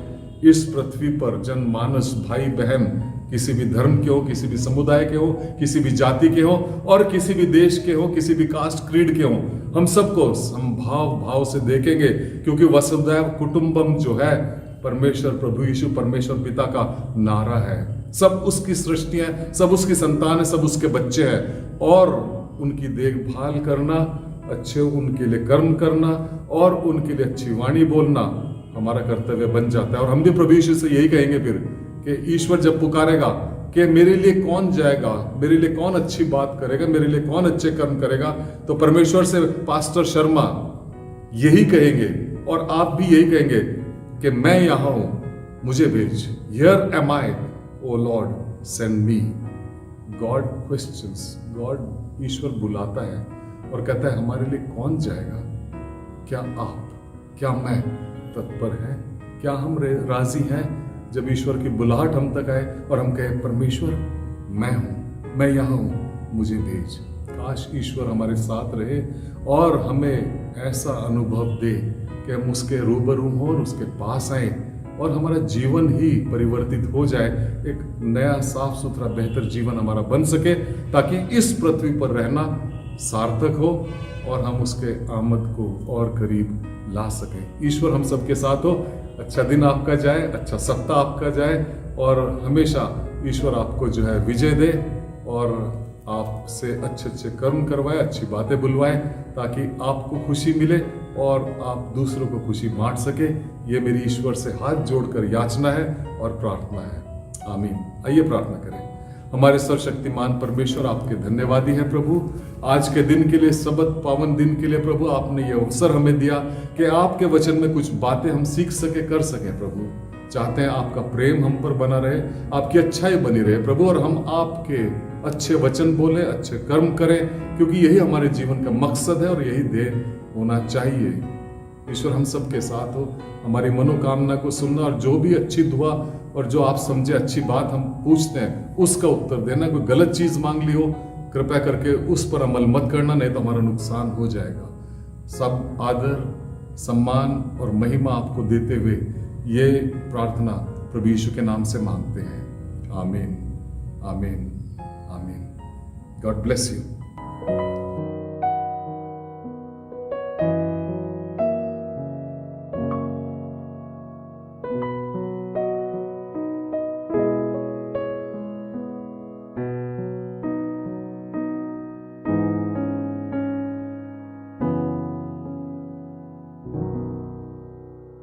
इस पृथ्वी पर जनमानस भाई बहन, किसी भी धर्म के हो, किसी भी समुदाय के हो, किसी भी जाति के हो और किसी भी देश के हो, किसी भी कास्ट क्रीड के हो, हम सबको समभाव भाव से देखेंगे, क्योंकि वसुधैव कुटुंबम जो है परमेश्वर प्रभु यीशु परमेश्वर पिता का नारा है। सब उसकी सृष्टि है, सब उसकी संतान है, सब उसके बच्चे हैं, और उनकी देखभाल करना, अच्छे उनके लिए कर्म करना और उनके लिए अच्छी वाणी बोलना हमारा कर्तव्य बन जाता है। और हम भी प्रभु यीशु से यही कहेंगे फिर कि ईश्वर जब पुकारेगा कि मेरे लिए कौन जाएगा, मेरे लिए कौन अच्छी बात करेगा, मेरे लिए कौन अच्छे कर्म करेगा, तो परमेश्वर से पास्टर शर्मा यही कहेंगे और आप भी यही कहेंगे कि मैं यहां हूं, मुझे भेज। Here am I O lord send me. God questions, God ईश्वर बुलाता है और कहता है हमारे लिए कौन जाएगा? क्या आप, क्या मैं तत्पर है? क्या हम राजी हैं जब ईश्वर की बुलाहट हम तक आए और हम कहें परमेश्वर मैं हूं, मैं यहां हूं, मुझे भेज। काश ईश्वर हमारे साथ रहे और हमें ऐसा अनुभव दे कि हम उसके रूबरू हों और उसके पास आए और हमारा जीवन ही परिवर्तित हो जाए, एक नया साफ सुथरा बेहतर जीवन हमारा बन सके, ताकि इस पृथ्वी पर रहना सार्थक हो और हम उसके आमद को और करीब ला सकें। ईश्वर हम सबके साथ हो। अच्छा दिन आपका जाए, अच्छा सप्ताह आपका जाए, और हमेशा ईश्वर आपको जो है विजय दे और आपसे अच्छे अच्छे कर्म करवाए, अच्छी बातें बुलवाए, ताकि आपको खुशी मिले और आप दूसरों को खुशी बांट सके। ये मेरी ईश्वर से हाथ जोड़कर याचना है और प्रार्थना है। आमीन। आइए प्रार्थना करें। हमारे सर्वशक्तिमान परमेश्वर, आपके धन्यवादी है प्रभु, आज के दिन के लिए, सबत पावन दिन के लिए प्रभु। आपने ये अवसर हमें दिया कि आपके वचन में कुछ बातें हम सीख सके, कर सकें प्रभु। चाहते हैं आपका प्रेम हम पर बना रहे, आपकी अच्छाई बनी रहे प्रभु, और हम आपके अच्छे वचन बोले, अच्छे कर्म करें, क्योंकि यही हमारे जीवन का मकसद है और यही ध्येय होना चाहिए। ईश्वर हम सबके साथ हो, हमारी मनोकामना को सुनना, और जो भी अच्छी दुआ और जो आप समझे अच्छी बात हम पूछते हैं उसका उत्तर देना। कोई गलत चीज मांग ली हो, कृपया करके उस पर अमल मत करना, नहीं तो हमारा नुकसान हो जाएगा। सब आदर, सम्मान और महिमा आपको देते हुए ये प्रार्थना प्रभु यीशु के नाम से मांगते हैं। आमीन, आमीन, आमीन। God bless you.